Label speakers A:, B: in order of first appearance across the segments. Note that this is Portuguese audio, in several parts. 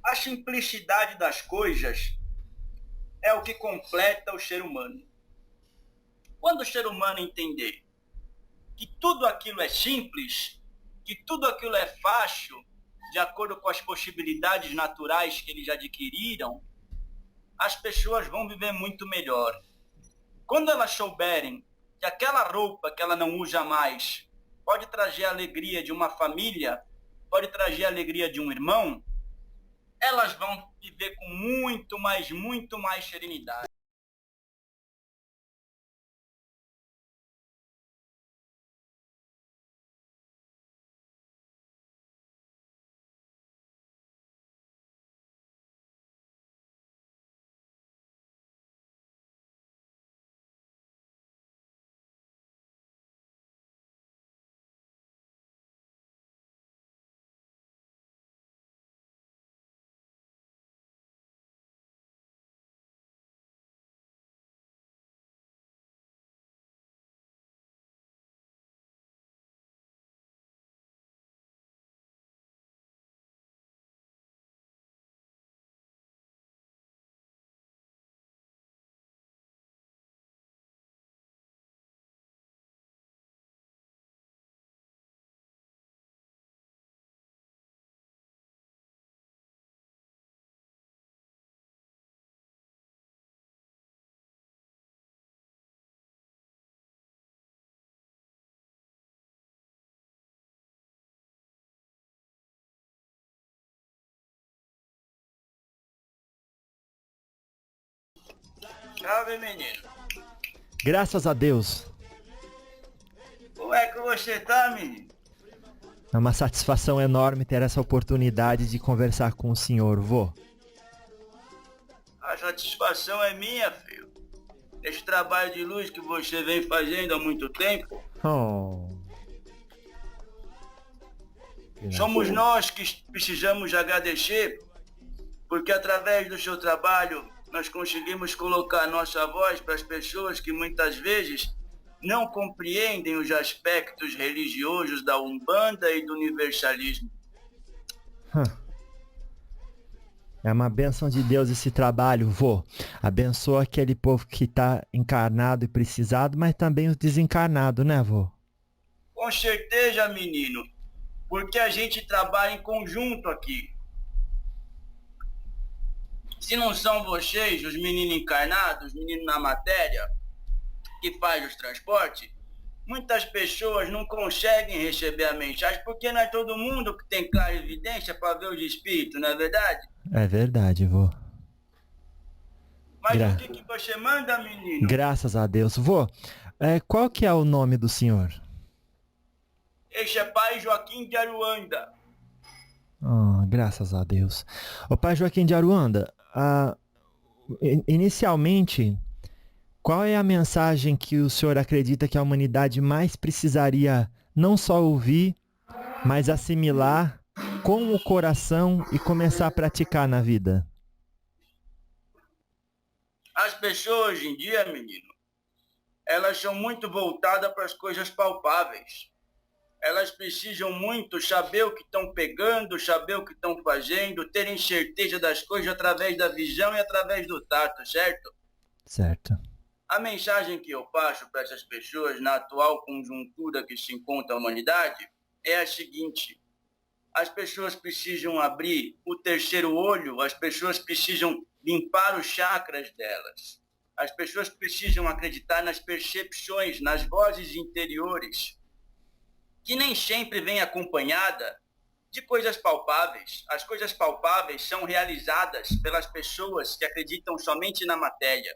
A: A simplicidade das coisas é o que completa o ser humano. Quando o ser humano entender que tudo aquilo é simples, que tudo aquilo é fácil, de acordo com as possibilidades naturais que eles adquiriram, as pessoas vão viver muito melhor. Quando elas souberem que aquela roupa que ela não usa mais pode trazer a alegria de uma família, pode trazer a alegria de um irmão, elas vão viver com muito mais serenidade. Salve, menino.
B: Graças a Deus.
A: Como é que você tá, menino?
B: É uma satisfação enorme ter essa oportunidade de conversar com o senhor, vô.
A: A satisfação é minha, filho. Esse trabalho de luz que você vem fazendo há muito tempo,
B: Oh.
A: somos nós que precisamos agradecer, porque através do seu trabalho nós conseguimos colocar nossa voz para as pessoas que muitas vezes não compreendem os aspectos religiosos da Umbanda e do universalismo.
B: É uma bênção de Deus esse trabalho, vô. Abençoa aquele povo que está encarnado e precisado, mas também os desencarnados, né, vô?
A: Com certeza, menino, porque a gente trabalha em conjunto aqui. Se não são vocês, os meninos encarnados, os meninos na matéria, que faz os transportes, muitas pessoas não conseguem receber a mensagem, porque não é todo mundo que tem clara evidência para ver os espíritos, não é verdade?
B: É verdade, vô.
A: Mas o que você manda, menino?
B: Graças a Deus. Vô, qual que é o nome do senhor?
A: Esse é Pai Joaquim de Aruanda.
B: Graças a Deus. Ô Pai Joaquim de Aruanda, inicialmente, qual é a mensagem que o senhor acredita que a humanidade mais precisaria não só ouvir, mas assimilar com o coração e começar a praticar na vida?
A: As pessoas hoje em dia, menino, elas são muito voltadas para as coisas palpáveis. Elas precisam muito saber o que estão pegando, saber o que estão fazendo, terem certeza das coisas através da visão e através do tato, certo?
B: Certo.
A: A mensagem que eu passo para essas pessoas na atual conjuntura que se encontra a humanidade é a seguinte: as pessoas precisam abrir o terceiro olho, as pessoas precisam limpar os chakras delas, as pessoas precisam acreditar nas percepções, nas vozes interiores, que nem sempre vem acompanhada de coisas palpáveis. As coisas palpáveis são realizadas pelas pessoas que acreditam somente na matéria.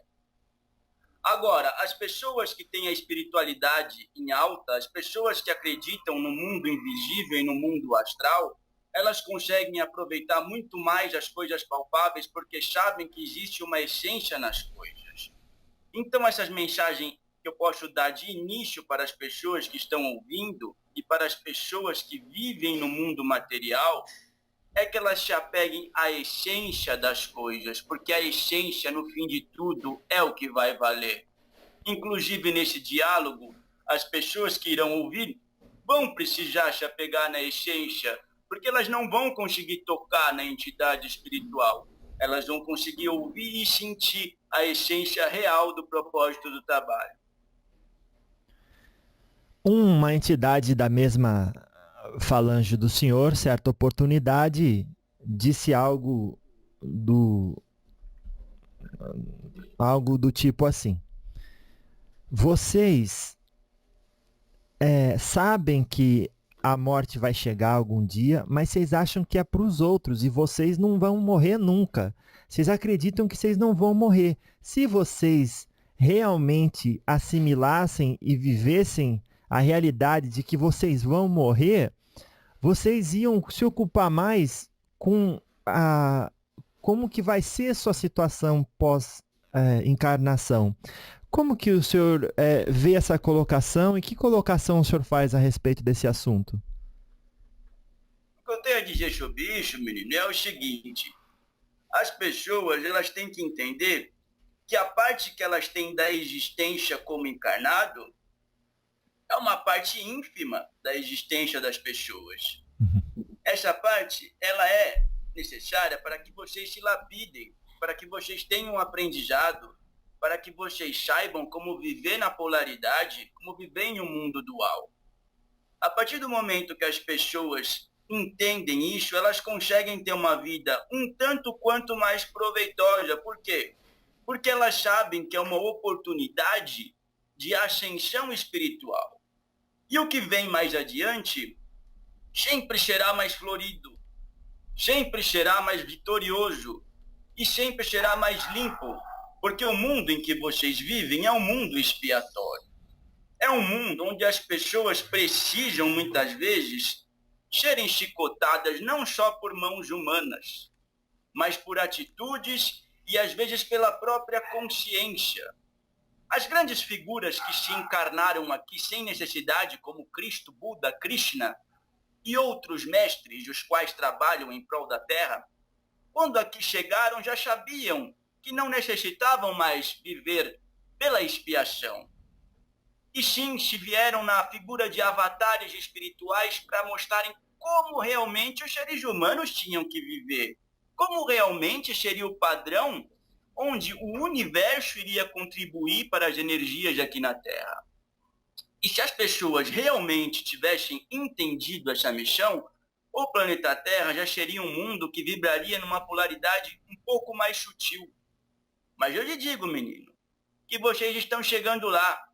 A: Agora, as pessoas que têm a espiritualidade em alta, as pessoas que acreditam no mundo invisível e no mundo astral, elas conseguem aproveitar muito mais as coisas palpáveis porque sabem que existe uma essência nas coisas. Então, essas mensagens que eu posso dar de início para as pessoas que estão ouvindo e para as pessoas que vivem no mundo material é que elas se apeguem à essência das coisas, porque a essência, no fim de tudo, é o que vai valer. Inclusive, nesse diálogo, as pessoas que irão ouvir vão precisar se apegar na essência, porque elas não vão conseguir tocar na entidade espiritual. Elas vão conseguir ouvir e sentir a essência real do propósito do trabalho.
B: Uma entidade da mesma falange do senhor, certa oportunidade, disse algo do tipo assim: vocês sabem que a morte vai chegar algum dia, mas vocês acham que é para os outros e vocês não vão morrer nunca. Vocês acreditam que vocês não vão morrer. Se vocês realmente assimilassem e vivessem a realidade de que vocês vão morrer, vocês iam se ocupar mais com como que vai ser sua situação pós-encarnação. Como que o senhor vê essa colocação e que colocação o senhor faz a respeito desse assunto?
A: O que eu tenho a dizer sobre isso, menino, é o seguinte: as pessoas elas têm que entender que a parte que elas têm da existência como encarnado é uma parte ínfima da existência das pessoas. Essa parte ela é necessária para que vocês se lapidem, para que vocês tenham um aprendizado, para que vocês saibam como viver na polaridade, como viver em um mundo dual. A partir do momento que as pessoas entendem isso, elas conseguem ter uma vida um tanto quanto mais proveitosa. Por quê? Porque elas sabem que é uma oportunidade de ascensão espiritual. E o que vem mais adiante sempre será mais florido, sempre será mais vitorioso e sempre será mais limpo. Porque o mundo em que vocês vivem é um mundo expiatório. É um mundo onde as pessoas precisam, muitas vezes, serem chicotadas não só por mãos humanas, mas por atitudes e, às vezes, pela própria consciência. As grandes figuras que se encarnaram aqui sem necessidade, como Cristo, Buda, Krishna e outros mestres, os quais trabalham em prol da Terra, quando aqui chegaram já sabiam que não necessitavam mais viver pela expiação. E sim, se vieram na figura de avatares espirituais para mostrarem como realmente os seres humanos tinham que viver, como realmente seria o padrão onde o universo iria contribuir para as energias aqui na Terra. E se as pessoas realmente tivessem entendido essa missão, o planeta Terra já seria um mundo que vibraria numa polaridade um pouco mais sutil. Mas eu lhe digo, menino, que vocês estão chegando lá,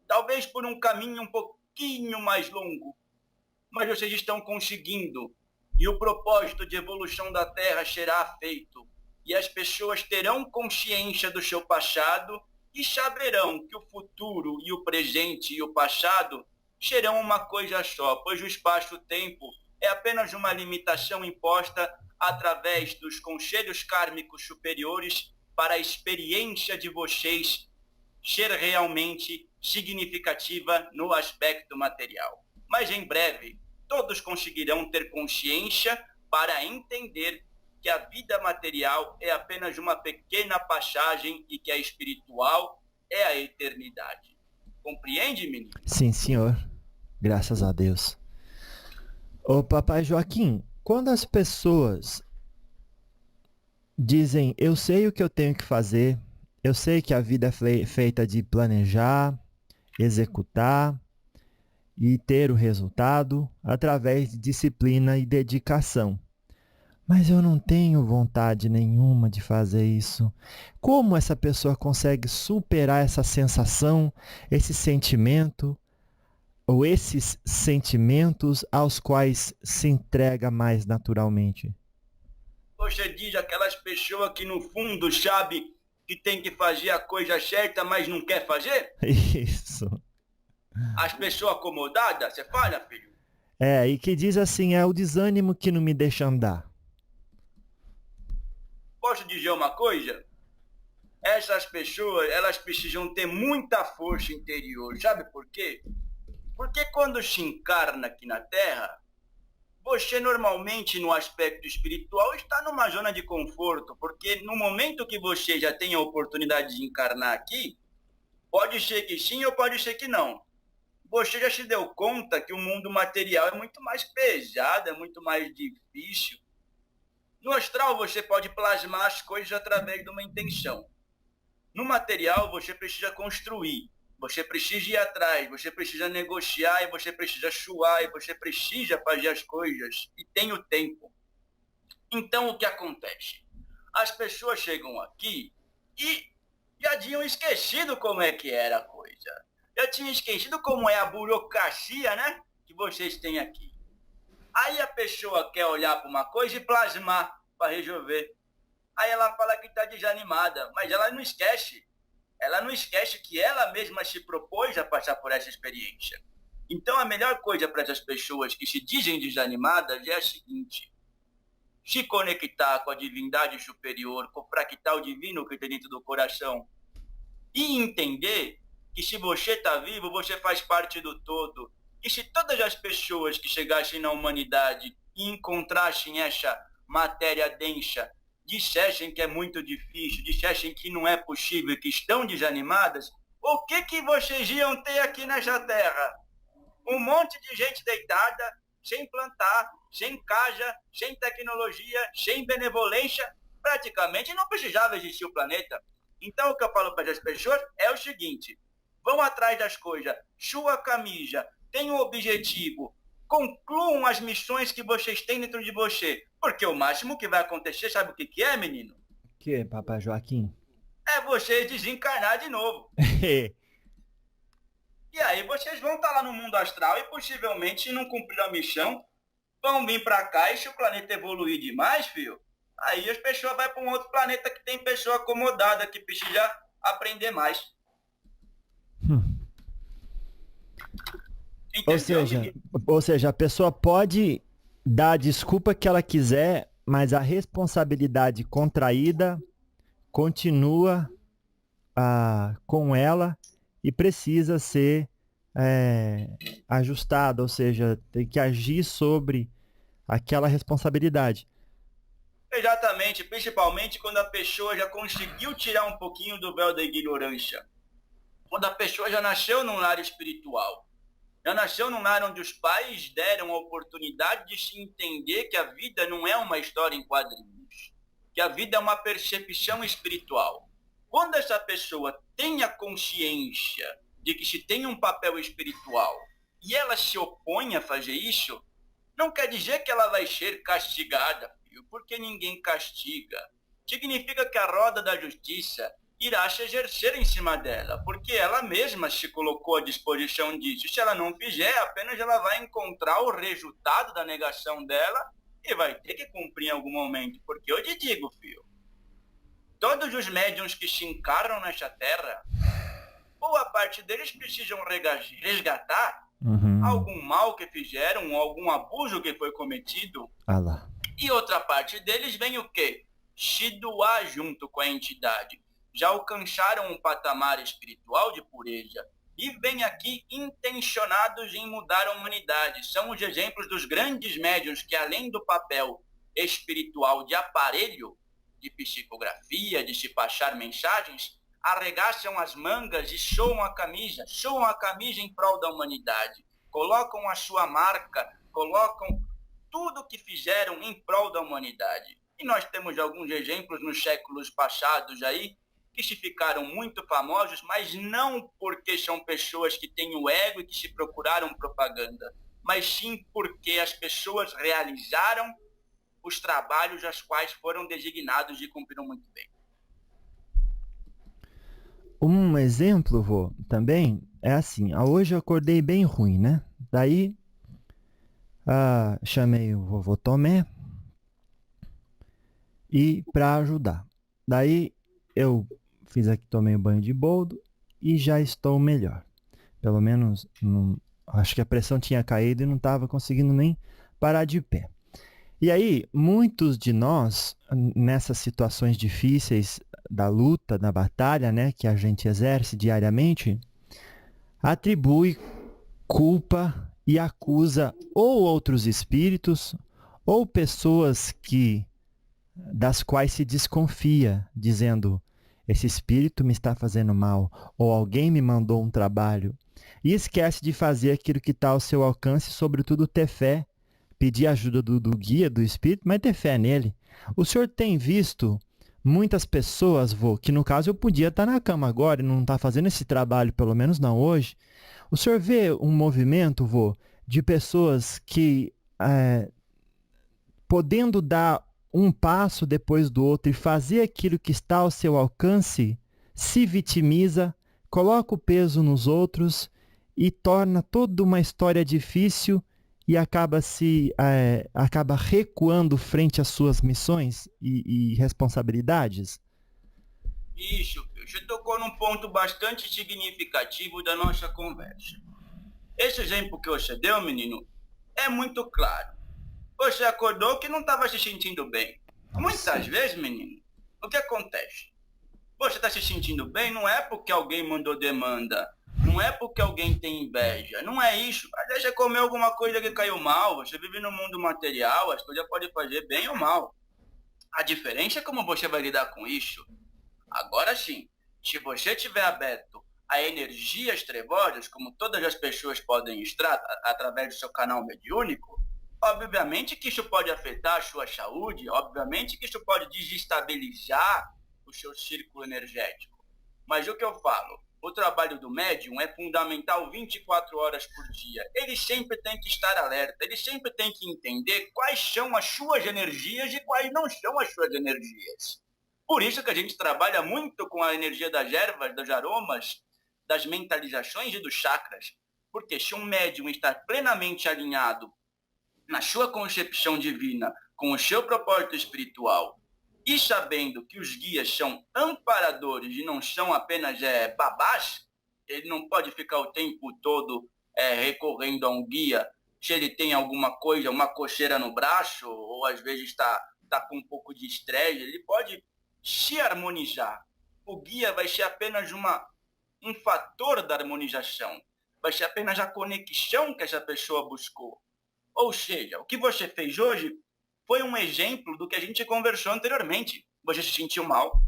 A: talvez por um caminho um pouquinho mais longo, mas vocês estão conseguindo, e o propósito de evolução da Terra será feito, e as pessoas terão consciência do seu passado e saberão que o futuro e o presente e o passado serão uma coisa só, pois o espaço-tempo é apenas uma limitação imposta através dos conselhos kármicos superiores para a experiência de vocês ser realmente significativa no aspecto material. Mas em breve, todos conseguirão ter consciência para entender que a vida material é apenas uma pequena passagem e que a espiritual é a eternidade. Compreende, menino?
B: Sim, senhor. Graças a Deus. Ô, papai Joaquim, quando as pessoas dizem, eu sei o que eu tenho que fazer, eu sei que a vida é feita de planejar, executar e ter o resultado através de disciplina e dedicação. Mas eu não tenho vontade nenhuma de fazer isso. Como essa pessoa consegue superar essa sensação, esse sentimento, ou esses sentimentos aos quais se entrega mais naturalmente?
A: Você diz aquelas pessoas que no fundo sabe que tem que fazer a coisa certa, mas não quer fazer?
B: Isso.
A: As pessoas acomodadas, você fala, filho?
B: E que diz assim, é o desânimo que não me deixa andar.
A: Posso dizer uma coisa? Essas pessoas, elas precisam ter muita força interior. Sabe por quê? Porque quando se encarna aqui na Terra, você normalmente no aspecto espiritual está numa zona de conforto, porque no momento que você já tem a oportunidade de encarnar aqui, pode ser que sim ou pode ser que não. você já se deu conta que o mundo material é muito mais pesado, é muito mais difícil? No astral, você pode plasmar as coisas através de uma intenção. No material, você precisa construir, você precisa ir atrás, você precisa negociar, e você precisa suar, e você precisa fazer as coisas, e tem o tempo. Então, o que acontece? As pessoas chegam aqui e já tinham esquecido como é que era a coisa. Já tinham esquecido como é a burocracia, né? Que vocês têm aqui. Aí a pessoa quer olhar para uma coisa e plasmar para resolver. Aí ela fala que está desanimada, mas ela não esquece. Ela não esquece que ela mesma se propôs a passar por essa experiência. Então a melhor coisa para essas pessoas que se dizem desanimadas é a seguinte: se conectar com a divindade superior, com o fractal divino que tem dentro do coração, e entender que se você está vivo, você faz parte do todo. E se todas as pessoas que chegassem na humanidade e encontrassem essa matéria densa, dissessem que é muito difícil, dissessem que não é possível, que estão desanimadas, o que vocês iam ter aqui nessa terra? Um monte de gente deitada, sem plantar, sem casa, sem tecnologia, sem benevolência, praticamente não precisava existir o planeta. Então o que eu falo para as pessoas é o seguinte: vão atrás das coisas, sua camisa, tenham um objetivo, concluam as missões que vocês têm dentro de você, porque o máximo que vai acontecer, sabe o que é, menino?
B: Que, Papai Joaquim?
A: É você desencarnar de novo. E aí vocês vão estar lá no mundo astral e possivelmente, se não cumprir a missão, vão vir para cá, e se o planeta evoluir demais, filho, aí as pessoas vão para um outro planeta que tem pessoa acomodada, que precisa aprender mais.
B: Ou seja, a pessoa pode dar a desculpa que ela quiser, mas a responsabilidade contraída continua com ela e precisa ser ajustada, ou seja, tem que agir sobre aquela responsabilidade.
A: Exatamente, principalmente quando a pessoa já conseguiu tirar um pouquinho do véu da ignorância. Quando a pessoa já nasceu num lar espiritual. Já nasceu num lar onde os pais deram a oportunidade de se entender que a vida não é uma história em quadrinhos, que a vida é uma percepção espiritual. Quando essa pessoa tem a consciência de que se tem um papel espiritual e ela se opõe a fazer isso, não quer dizer que ela vai ser castigada, filho, porque ninguém castiga. Significa que a roda da justiça irá se exercer em cima dela, porque ela mesma se colocou à disposição disso. Se ela não fizer, apenas ela vai encontrar o resultado da negação dela e vai ter que cumprir em algum momento. Porque eu te digo, filho, todos os médiuns que se encarnam nesta terra, boa parte deles precisam resgatar algum mal que fizeram, algum abuso que foi cometido. E outra parte deles vem o quê? Se doar junto com a entidade. Já alcançaram um patamar espiritual de pureza e vêm aqui intencionados em mudar a humanidade. São os exemplos dos grandes médiuns que, além do papel espiritual de aparelho, de psicografia, de se passar mensagens, arregaçam as mangas e suam a camisa em prol da humanidade. Colocam a sua marca, colocam tudo o que fizeram em prol da humanidade. E nós temos alguns exemplos nos séculos passados aí, que se ficaram muito famosos, mas não porque são pessoas que têm o ego e que se procuraram propaganda, mas sim porque as pessoas realizaram os trabalhos aos quais foram designados e cumpriram muito bem.
B: Um exemplo, vô, também é assim, hoje eu acordei bem ruim, né? Daí chamei o vovô Tomé e para ajudar. Daí eu fiz aqui, tomei um banho de boldo e já estou melhor. Pelo menos, acho que a pressão tinha caído e não estava conseguindo nem parar de pé. E aí, muitos de nós, nessas situações difíceis da luta, da batalha, né, que a gente exerce diariamente, atribui culpa e acusa ou outros espíritos ou pessoas das quais se desconfia, dizendo: esse espírito me está fazendo mal, ou alguém me mandou um trabalho, e esquece de fazer aquilo que está ao seu alcance, sobretudo ter fé, pedir ajuda do guia, do espírito, mas ter fé nele. O senhor tem visto muitas pessoas, vô, que no caso eu podia estar na cama agora e não estar fazendo esse trabalho, pelo menos não hoje. O senhor vê um movimento, vô, de pessoas que, podendo dar um passo depois do outro e fazer aquilo que está ao seu alcance, se vitimiza, coloca o peso nos outros e torna toda uma história difícil e acaba recuando frente às suas missões e responsabilidades?
A: Isso, você tocou num ponto bastante significativo da nossa conversa. Esse exemplo que você deu, menino, é muito claro. Você acordou que não estava se sentindo bem. Muitas vezes, menino, o que acontece? Você está se sentindo bem não é porque alguém mandou demanda, não é porque alguém tem inveja, não é isso. Às vezes você comeu alguma coisa que caiu mal, você vive no mundo material, as coisas podem fazer bem ou mal. A diferença é como você vai lidar com isso. Agora sim, se você estiver aberto a energias trevosas, como todas as pessoas podem estar através do seu canal mediúnico, obviamente que isso pode afetar a sua saúde, obviamente que isso pode desestabilizar o seu círculo energético. Mas o que eu falo, o trabalho do médium é fundamental 24 horas por dia. Ele sempre tem que estar alerta, ele sempre tem que entender quais são as suas energias e quais não são as suas energias. Por isso que a gente trabalha muito com a energia das ervas, dos aromas, das mentalizações e dos chakras. Porque se um médium está plenamente alinhado na sua concepção divina, com o seu propósito espiritual, e sabendo que os guias são amparadores e não são apenas babás, ele não pode ficar o tempo todo recorrendo a um guia se ele tem alguma coisa, uma coceira no braço, ou às vezes está com um pouco de estresse, ele pode se harmonizar. O guia vai ser apenas um fator da harmonização, vai ser apenas a conexão que essa pessoa buscou. Ou seja, o que você fez hoje foi um exemplo do que a gente conversou anteriormente. Você se sentiu mal,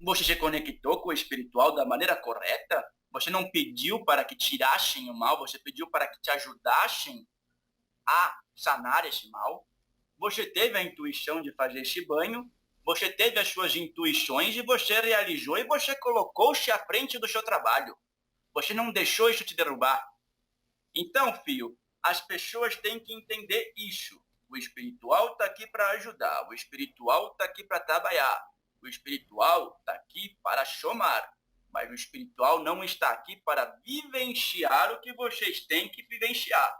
A: você se conectou com o espiritual da maneira correta, você não pediu para que tirassem o mal, você pediu para que te ajudassem a sanar esse mal. Você teve a intuição de fazer esse banho, você teve as suas intuições e você realizou e você colocou-se à frente do seu trabalho. Você não deixou isso te derrubar. Então, filho, as pessoas têm que entender isso. O espiritual está aqui para ajudar, o espiritual está aqui para trabalhar, o espiritual está aqui para somar, mas o espiritual não está aqui para vivenciar o que vocês têm que vivenciar.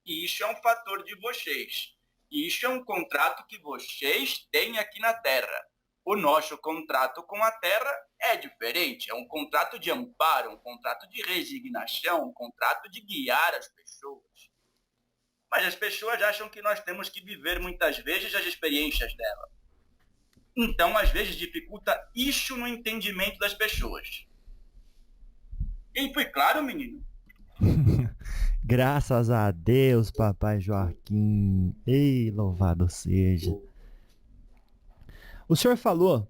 A: E isso é um fator de vocês. E isso é um contrato que vocês têm aqui na Terra. O nosso contrato com a Terra é diferente. É um contrato de amparo, um contrato de resignação, um contrato de guiar as pessoas. Mas as pessoas acham que nós temos que viver muitas vezes as experiências dela. Então, às vezes, dificulta isso no entendimento das pessoas. E foi claro, menino?
B: Graças a Deus, papai Joaquim. Ei, louvado seja. O senhor falou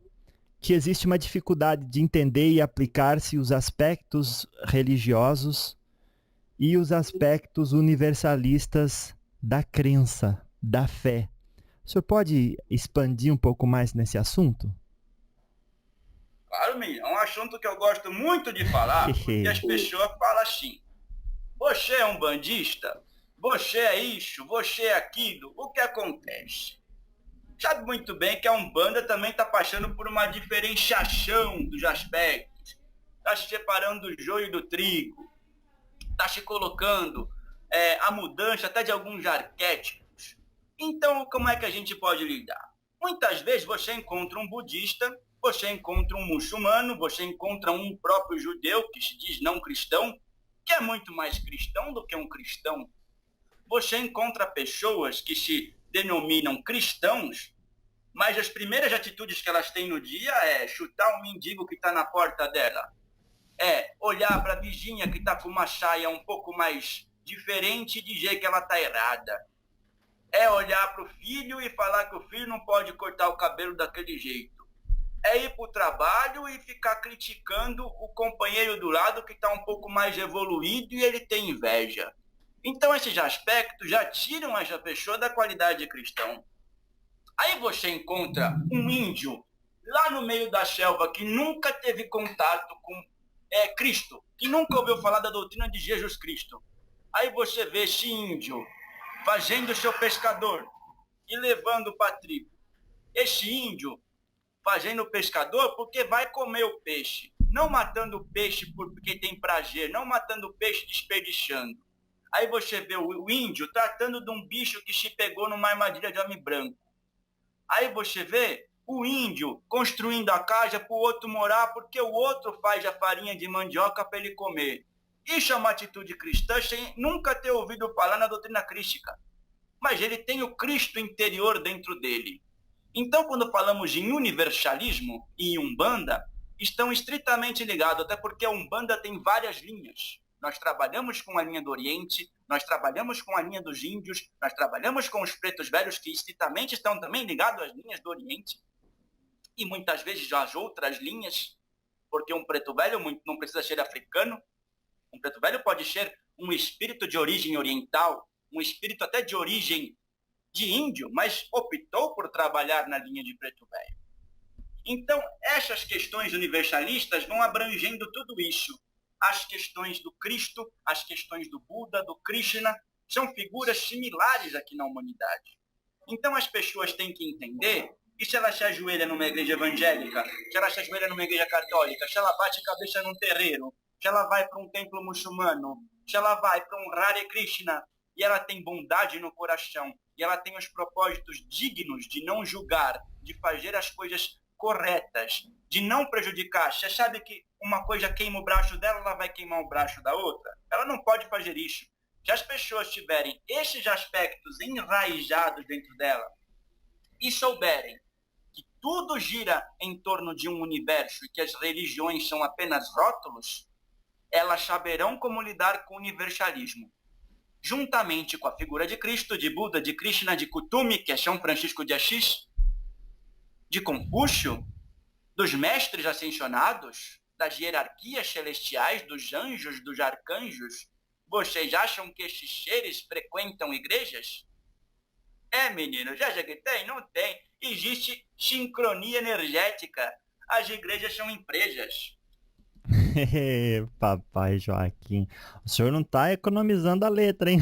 B: que existe uma dificuldade de entender e aplicar-se os aspectos religiosos e os aspectos universalistas da crença, da fé. O senhor pode expandir um pouco mais nesse assunto?
A: Claro, menino. É um assunto que eu gosto muito de falar, porque as pessoas falam assim: você é um bandista? Você é isso? Você é aquilo? O que acontece? Sabe muito bem que a Umbanda também está passando por uma diferenciação dos aspectos. Está se separando do joio do trigo. Está se colocando a mudança até de alguns arquétipos. Então, como é que a gente pode lidar? Muitas vezes você encontra um budista, você encontra um muçulmano, você encontra um próprio judeu que se diz não cristão, que é muito mais cristão do que um cristão. Você encontra pessoas que se denominam cristãos, mas as primeiras atitudes que elas têm no dia é chutar um mendigo que está na porta dela, é olhar para a vizinha que está com uma saia um pouco mais diferente e dizer que ela está errada, é olhar para o filho e falar que o filho não pode cortar o cabelo daquele jeito, é ir para o trabalho e ficar criticando o companheiro do lado que está um pouco mais evoluído e ele tem inveja. Então, esses aspectos já tiram essa pessoa da qualidade de cristão. Aí você encontra um índio lá no meio da selva que nunca teve contato com Cristo, que nunca ouviu falar da doutrina de Jesus Cristo. Aí você vê esse índio fazendo seu pescador e levando para a tribo. Esse índio fazendo o pescador porque vai comer o peixe, não matando o peixe porque tem prazer, não matando o peixe desperdiçando. Aí você vê o índio tratando de um bicho que se pegou numa armadilha de homem branco. Aí você vê o índio construindo a casa para o outro morar porque o outro faz a farinha de mandioca para ele comer. Isso é uma atitude cristã sem nunca ter ouvido falar na doutrina crística. Mas ele tem o Cristo interior dentro dele. Então, quando falamos em universalismo e em Umbanda, estão estritamente ligados, até porque a Umbanda tem várias linhas. Nós trabalhamos com a linha do Oriente, nós trabalhamos com a linha dos índios, nós trabalhamos com os pretos velhos, que estritamente estão também ligados às linhas do Oriente, e muitas vezes às outras linhas, porque um preto velho não precisa ser africano, um preto velho pode ser um espírito de origem oriental, um espírito até de origem de índio, mas optou por trabalhar na linha de preto velho. Então, essas questões universalistas vão abrangendo tudo isso. As questões do Cristo, as questões do Buda, do Krishna, são figuras similares aqui na humanidade. Então, as pessoas têm que entender que se ela se ajoelha numa igreja evangélica, se ela se ajoelha numa igreja católica, se ela bate cabeça num terreiro, se ela vai para um templo muçulmano, se ela vai para um Hare Krishna, e ela tem bondade no coração, e ela tem os propósitos dignos de não julgar, de fazer as coisas corretas, de não prejudicar. Você sabe que uma coisa queima o braço dela, ela vai queimar o braço da outra? Ela não pode fazer isso. Se as pessoas tiverem esses aspectos enraizados dentro dela e souberem que tudo gira em torno de um universo e que as religiões são apenas rótulos, elas saberão como lidar com o universalismo. Juntamente com a figura de Cristo, de Buda, de Krishna, de Kutumi, que é São Francisco de Assis, de Confúcio, dos mestres ascensionados, das hierarquias celestiais, dos anjos, dos arcanjos. Vocês acham que esses seres frequentam igrejas? Menino, já que tem? Não tem. Existe sincronia energética. As igrejas são empresas.
B: Papai Joaquim, o senhor não está economizando a letra, hein?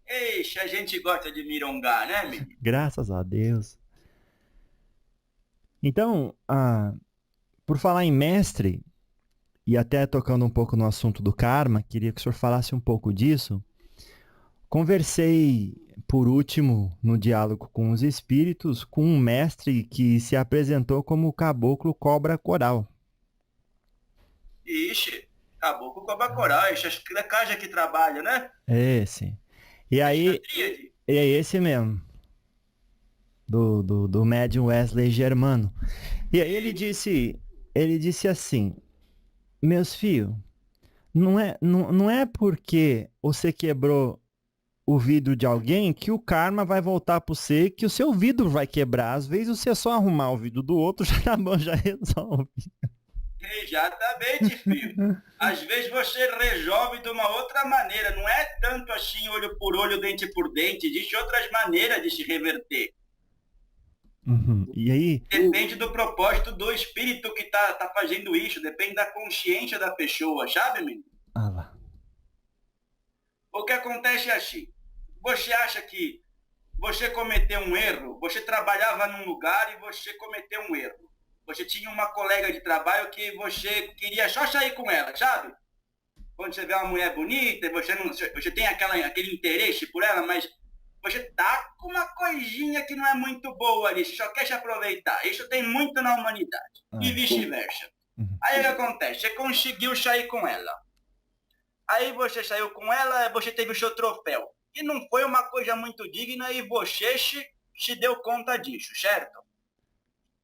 A: Eixe, a gente gosta de mirongar, né, menino?
B: Graças a Deus. Então, por falar em mestre, e até tocando um pouco no assunto do karma, queria que o senhor falasse um pouco disso. Conversei, por último, no diálogo com os espíritos, com um mestre que se apresentou como o Caboclo Cobra Coral.
A: Ixi, Caboclo Cobra Coral, ixi, é casa que trabalha, né?
B: Esse. E aí, é esse mesmo. Do médium Wesley Germano. E aí ele disse assim, meus filhos, não é porque você quebrou o vidro de alguém que o karma vai voltar para você, que o seu vidro vai quebrar. Às vezes você só arrumar o vidro do outro, já tá bom, já resolve.
A: Exatamente, filho. Às vezes você resolve de uma outra maneira. Não é tanto assim, olho por olho, dente por dente. Existem outras maneiras de se reverter.
B: Uhum. E aí?
A: Depende do propósito do espírito que tá fazendo isso. Depende da consciência da pessoa, sabe, menino?
B: Ah lá.
A: O que acontece é assim. Você acha que você cometeu um erro, você trabalhava num lugar e você cometeu um erro. Você tinha uma colega de trabalho que você queria só sair com ela, sabe? Quando você vê uma mulher bonita, você tem aquele interesse por ela, mas você tá com uma coisinha que não é muito boa ali, você só quer se aproveitar. Isso tem muito na humanidade. E vice-versa. Aí o que acontece? Você conseguiu sair com ela. Aí você saiu com ela, você teve o seu troféu. E não foi uma coisa muito digna e você se deu conta disso, certo?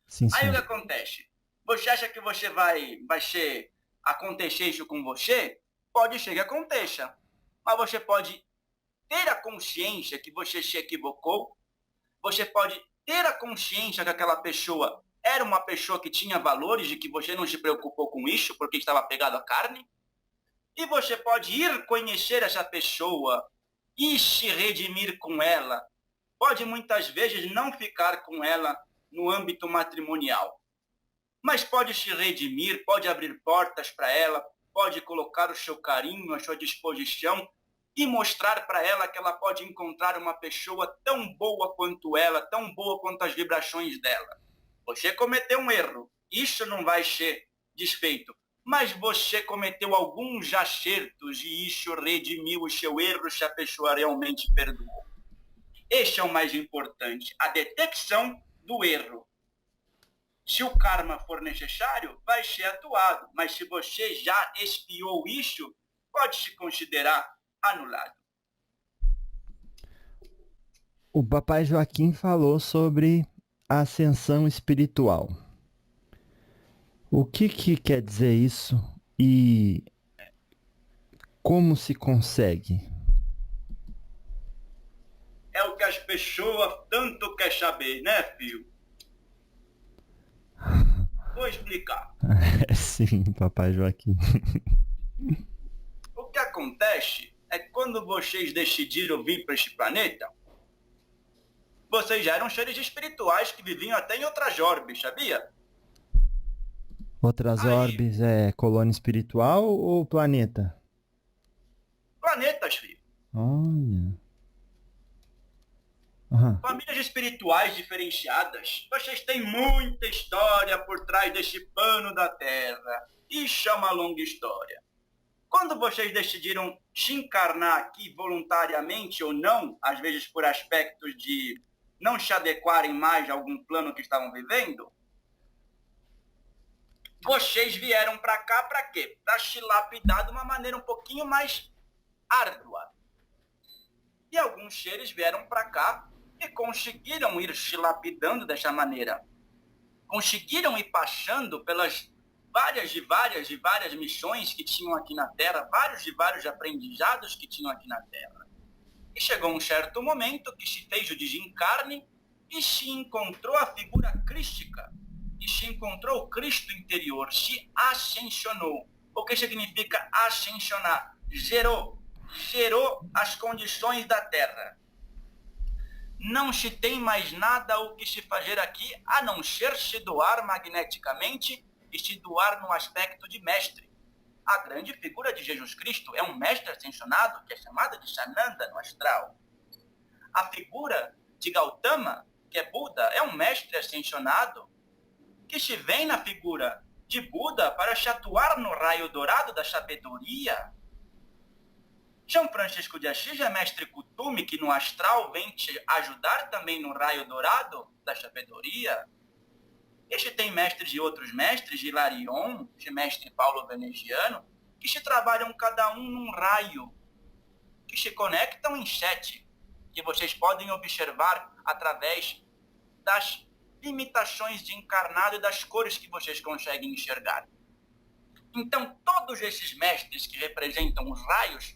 B: Sim, sim.
A: Aí o que acontece? Você acha que você vai acontecer isso com você? Pode ser que aconteça. Mas você pode ter a consciência que você se equivocou. Você pode ter a consciência que aquela pessoa Era uma pessoa que tinha valores e que você não se preocupou com isso porque estava apegado à carne. E você pode ir conhecer essa pessoa e se redimir com ela. Pode muitas vezes não ficar com ela no âmbito matrimonial, mas pode se redimir, pode abrir portas para ela, pode colocar o seu carinho à sua disposição e mostrar para ela que ela pode encontrar uma pessoa tão boa quanto ela, tão boa quanto as vibrações dela. Você cometeu um erro, isso não vai ser desfeito, mas você cometeu alguns acertos e isso redimiu o seu erro se a pessoa realmente perdoou. Este é o mais importante, a detecção do erro. Se o karma for necessário, vai ser atuado, mas se você já expiou isso, pode se considerar anulado.
B: O papai Joaquim falou sobre a ascensão espiritual. O que quer dizer isso e como se consegue?
A: É o que as pessoas tanto querem saber, né, filho? Vou explicar.
B: Sim, papai Joaquim.
A: O que acontece é que quando vocês decidiram vir para este planeta, vocês já eram seres espirituais que viviam até em outras orbes, sabia?
B: Outras orbes é colônia espiritual ou planeta?
A: Planetas, filho.
B: Olha.
A: Famílias espirituais diferenciadas. Vocês têm muita história por trás desse pano da Terra. Isso é uma longa história. Quando vocês decidiram se encarnar aqui voluntariamente ou não, às vezes por aspectos de não se adequarem mais a algum plano que estavam vivendo, vocês vieram para cá para quê? Para se lapidar de uma maneira um pouquinho mais árdua. E alguns seres vieram para cá e conseguiram ir se lapidando dessa maneira. Conseguiram ir passando pelas várias missões que tinham aqui na Terra, vários aprendizados que tinham aqui na Terra. E chegou um certo momento que se fez o desencarne e se encontrou a figura crística, e se encontrou o Cristo interior, se ascensionou. O que significa ascensionar? Gerou as condições da Terra. Não se tem mais nada o que se fazer aqui, a não ser se doar magneticamente e se doar no aspecto de mestre. A grande figura de Jesus Cristo é um mestre ascensionado, que é chamado de Sananda no astral. A figura de Gautama, que é Buda, é um mestre ascensionado, que se vem na figura de Buda para se atuar no raio dourado da sabedoria. São Francisco de Assis é mestre Kutume, que no astral vem te ajudar também no raio dourado da sabedoria. Este tem mestres de outros mestres, Hilarion, de mestre Paulo Veneziano, que se trabalham cada um num raio, que se conectam em 7, que vocês podem observar através das limitações de encarnado e das cores que vocês conseguem enxergar. Então, todos esses mestres que representam os raios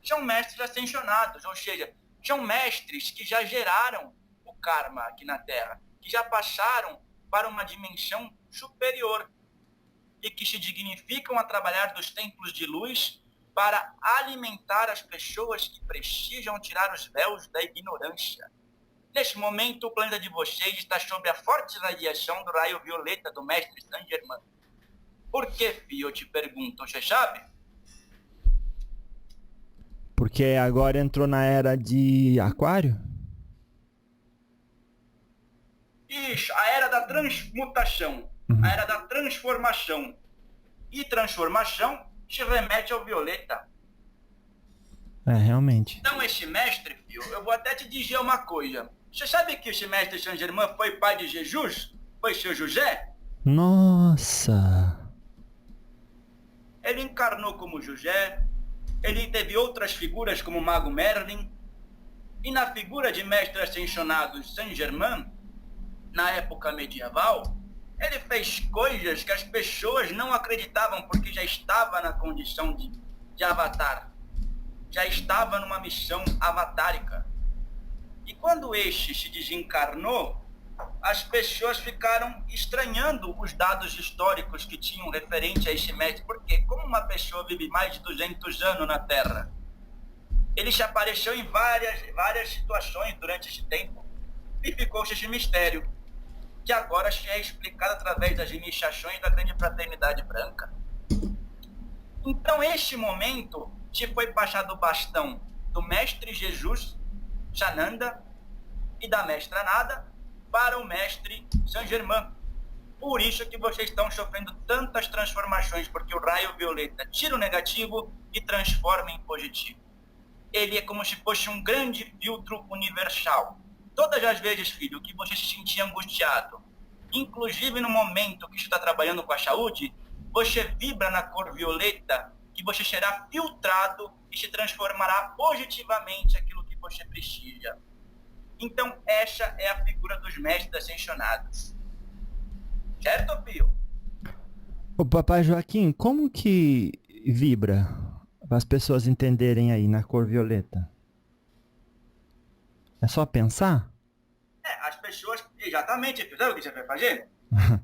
A: são mestres ascensionados, ou seja, são mestres que já geraram o karma aqui na Terra, que já passaram para uma dimensão superior e que se dignificam a trabalhar dos templos de luz para alimentar as pessoas que precisam tirar os véus da ignorância. Neste momento, o planeta de vocês está sob a forte radiação do raio violeta do mestre Saint Germain. Por que, filho, eu te pergunto, você sabe?
B: Porque agora entrou na era de Aquário?
A: Isso, a era da transmutação, a era da transformação. E transformação se remete ao violeta.
B: É, realmente.
A: Então esse mestre, filho, eu vou até te dizer uma coisa. Você sabe que esse mestre Saint Germain foi pai de Jesus? Foi seu José?
B: Nossa!
A: Ele encarnou como José, ele teve outras figuras como o Mago Merlin, e na figura de mestre ascensionado Saint Germain, na época medieval, ele fez coisas que as pessoas não acreditavam porque já estava na condição de avatar, já estava numa missão avatárica. E quando este se desencarnou, as pessoas ficaram estranhando os dados históricos que tinham referente a este mestre, porque como uma pessoa vive mais de 200 anos na Terra, ele se apareceu em várias situações durante esse tempo e ficou esse mistério, que agora é explicado através das iniciações da Grande Fraternidade Branca. Então, este momento, te foi passado o bastão do Mestre Jesus, Sananda, e da Mestra Nada, para o Mestre Saint Germain. Por isso que vocês estão sofrendo tantas transformações, porque o raio violeta tira o negativo e transforma em positivo. Ele é como se fosse um grande filtro universal. Todas as vezes, filho, que você se sentia angustiado, inclusive no momento que você está trabalhando com a saúde, você vibra na cor violeta e você será filtrado e se transformará positivamente aquilo que você precisa. Então, essa é a figura dos mestres ascensionados. Certo, Pio?
B: O Papai Joaquim, como que vibra para as pessoas entenderem aí na cor violeta? É só pensar?
A: As pessoas... Exatamente, Pio. Sabe o que você vai fazer?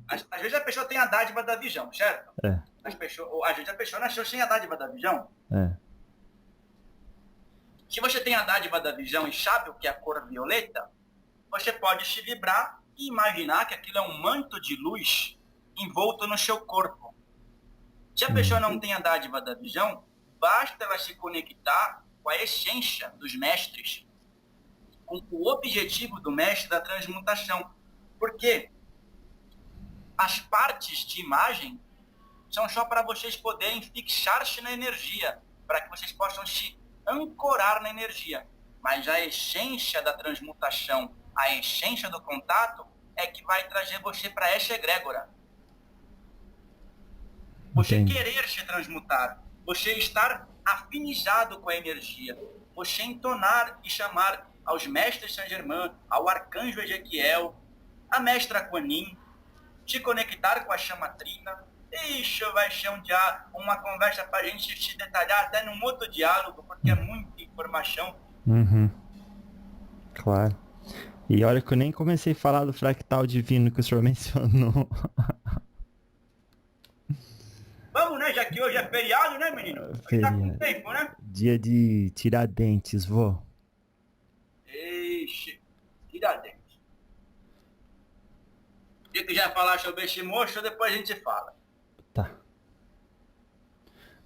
A: Às vezes a pessoa tem a dádiva da visão, certo?
B: É.
A: Às vezes a pessoa nasceu sem a dádiva da visão.
B: É.
A: Se você tem a dádiva da visão e sabe o que é a cor violeta, você pode se vibrar e imaginar que aquilo é um manto de luz envolto no seu corpo. Se a pessoa não tem a dádiva da visão, basta ela se conectar com a essência dos mestres, com o objetivo do mestre da transmutação. Porque as partes de imagem são só para vocês poderem fixar-se na energia, para que vocês possam se ancorar na energia. Mas a essência da transmutação, a essência do contato, é que vai trazer você para essa egrégora. Você
B: Entendi.
A: querer se transmutar, você estar afinizado com a energia, você entonar e chamar aos mestres Saint Germain, ao arcanjo Ezequiel, a mestra Kuan Yin, se conectar com a chama trina. Isso vai ser uma conversa para a gente se detalhar até num outro diálogo, porque é muita informação.
B: Uhum. Claro. E olha que eu nem comecei a falar do fractal divino que o senhor mencionou.
A: Vamos, né? Já que hoje é feriado, né, menino? Hoje tá com tempo, né?
B: Dia de Tiradentes, vô.
A: Ixi, Tiradentes. Se quiser falar sobre esse moço, depois a gente fala.
B: Tá.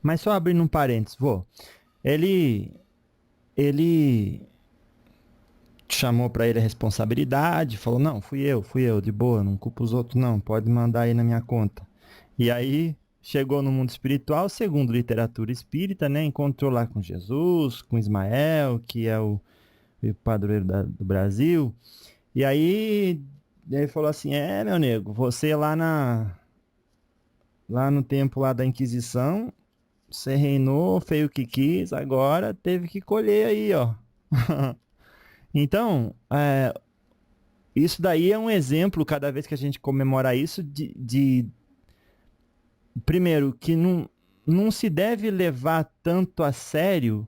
B: Mas só abrindo um parênteses, vô. Ele chamou pra ele a responsabilidade, falou, não, fui eu, de boa, não culpa os outros não, pode mandar aí na minha conta. E aí, chegou no mundo espiritual, segundo literatura espírita, né, encontrou lá com Jesus, com Ismael, que é o padroeiro do Brasil, e aí, ele falou assim, meu nego, você lá no tempo lá da Inquisição, você reinou, fez o que quis, agora teve que colher aí, ó. Então, isso daí é um exemplo, cada vez que a gente comemora isso, primeiro, que não se deve levar tanto a sério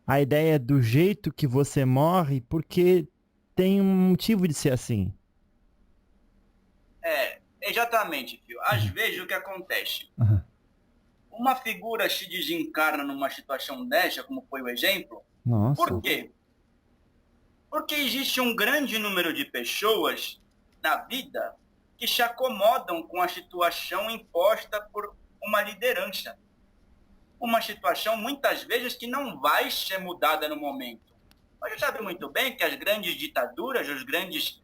B: a ideia do jeito que você morre, porque tem um motivo de ser assim.
A: Exatamente, filho. Às vezes o que acontece? Uma figura se desencarna numa situação dessa, como foi o exemplo.
B: Nossa.
A: Por quê? Porque existe um grande número de pessoas na vida que se acomodam com a situação imposta por uma liderança. Uma situação, muitas vezes, que não vai ser mudada no momento. Mas você sabe muito bem que as grandes ditaduras, os grandes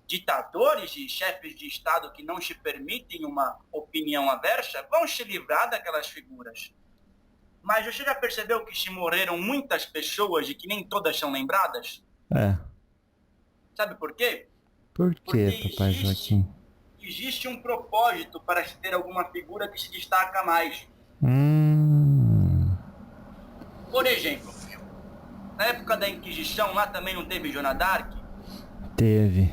A: ditadores e chefes de Estado que não se permitem uma opinião aversa, vão se livrar daquelas figuras. Mas você já percebeu que se morreram muitas pessoas e que nem todas são lembradas? Sabe por quê?
B: Por quê, Papai Joaquim?
A: Existe um propósito para se ter alguma figura que se destaca mais. Por exemplo, na época da Inquisição, lá também não teve Joana d'Arc?
B: Teve.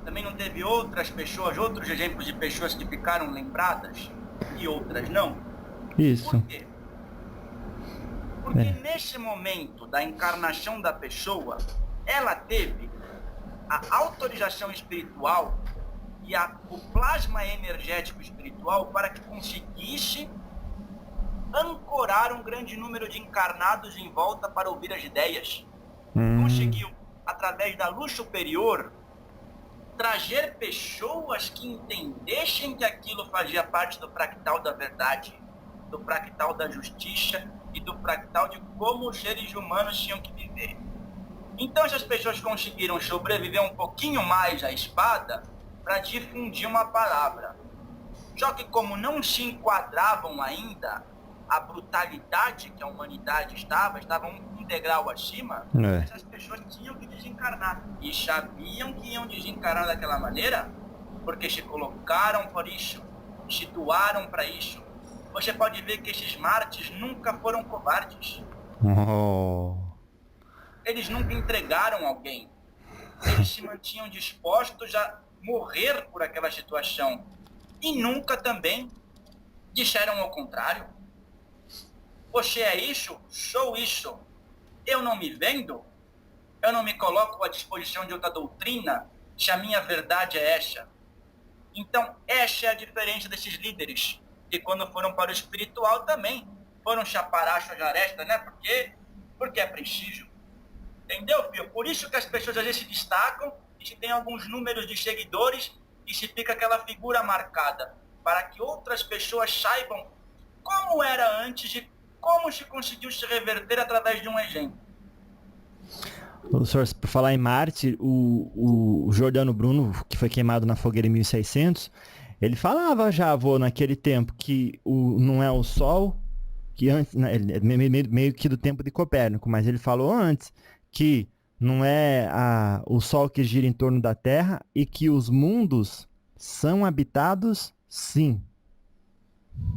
A: Também não teve outras pessoas, outros exemplos de pessoas que ficaram lembradas e outras não?
B: Isso.
A: Por quê? Porque nesse momento da encarnação da pessoa, ela teve a autorização espiritual e o plasma energético espiritual para que conseguisse ancorar um grande número de encarnados em volta para ouvir as ideias. Conseguiu, através da luz superior, trazer pessoas que entendessem que aquilo fazia parte do fractal da verdade, do fractal da justiça e do fractal de como os seres humanos tinham que viver. Então essas pessoas conseguiram sobreviver um pouquinho mais à espada para difundir uma palavra. Só que como não se enquadravam ainda a brutalidade que a humanidade estava um degrau acima, essas pessoas tinham que desencarnar. E sabiam que iam desencarnar daquela maneira porque se colocaram por isso, se doaram para isso. Você pode ver que esses mártires nunca foram covardes. Eles nunca entregaram alguém. Eles se mantinham dispostos a morrer por aquela situação. E nunca também disseram ao contrário. Você é isso? Sou isso. Eu não me vendo? Eu não me coloco à disposição de outra doutrina se a minha verdade é essa. Então, essa é a diferença desses líderes, que quando foram para o espiritual também foram chapar as arestas, né? Porque é preciso. Entendeu, filho? Por isso que as pessoas às vezes se destacam e se tem alguns números de seguidores e se fica aquela figura marcada, para que outras pessoas saibam como era antes e como se conseguiu se reverter através de um exemplo.
B: O senhor, por falar em Marte, o Giordano Bruno, que foi queimado na fogueira em 1600, ele falava já, naquele tempo, que não é o Sol, que antes, meio que do tempo de Copérnico, mas ele falou antes que não é o Sol que gira em torno da Terra e que os mundos são habitados, sim.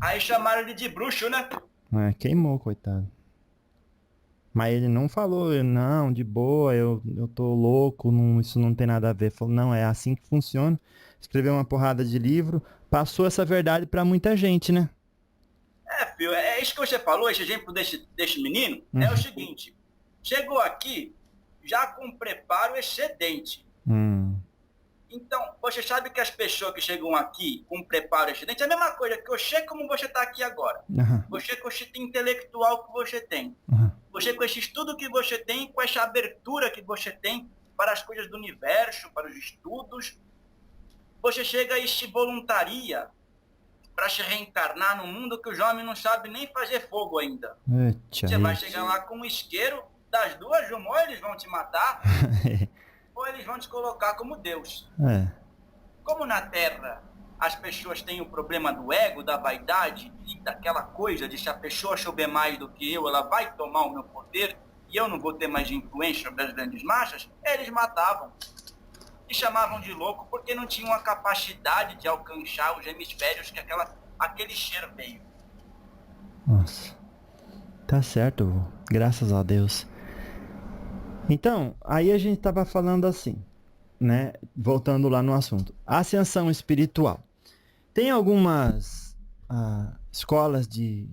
A: Aí chamaram ele de bruxo, né?
B: Queimou, coitado. Mas ele não falou, não, de boa, eu tô louco, isso não tem nada a ver. Falou, não, é assim que funciona. Escreveu uma porrada de livro, passou essa verdade pra muita gente, né?
A: Filho, é isso que você falou, esse exemplo desse menino, é o seguinte, chegou aqui já com preparo excedente. Então, você sabe que as pessoas que chegam aqui com preparo excedente é a mesma coisa que você como você está aqui agora. Você com esse intelectual que você tem. Você com esse estudo que você tem, com essa abertura que você tem para as coisas do universo, para os estudos. Você chega e se voluntaria para se reencarnar num mundo que os homens não sabem nem fazer fogo ainda. Você vai chegar lá com um isqueiro, das duas, ou eles vão te matar, ou eles vão te colocar como Deus. Como na Terra as pessoas têm o problema do ego, da vaidade, e daquela coisa de se a pessoa souber mais do que eu, ela vai tomar o meu poder, e eu não vou ter mais influência sobre as grandes massas, eles matavam. E chamavam de louco porque não tinham a capacidade de alcançar os hemisférios que aquele ser veio.
B: Nossa. Tá certo, vô. Graças a Deus. Então, aí a gente tava falando assim, né? Voltando lá no assunto. Ascensão espiritual. Tem algumas escolas de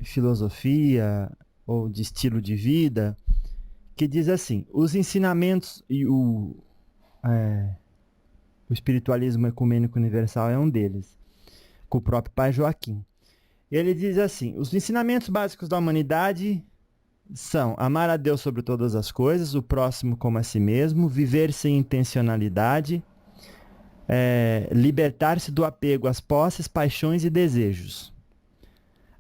B: filosofia ou de estilo de vida que diz assim, os ensinamentos e o espiritualismo ecumênico universal é um deles, com o próprio pai Joaquim. Ele diz assim, os ensinamentos básicos da humanidade são amar a Deus sobre todas as coisas, o próximo como a si mesmo, viver sem intencionalidade, libertar-se do apego às posses, paixões e desejos.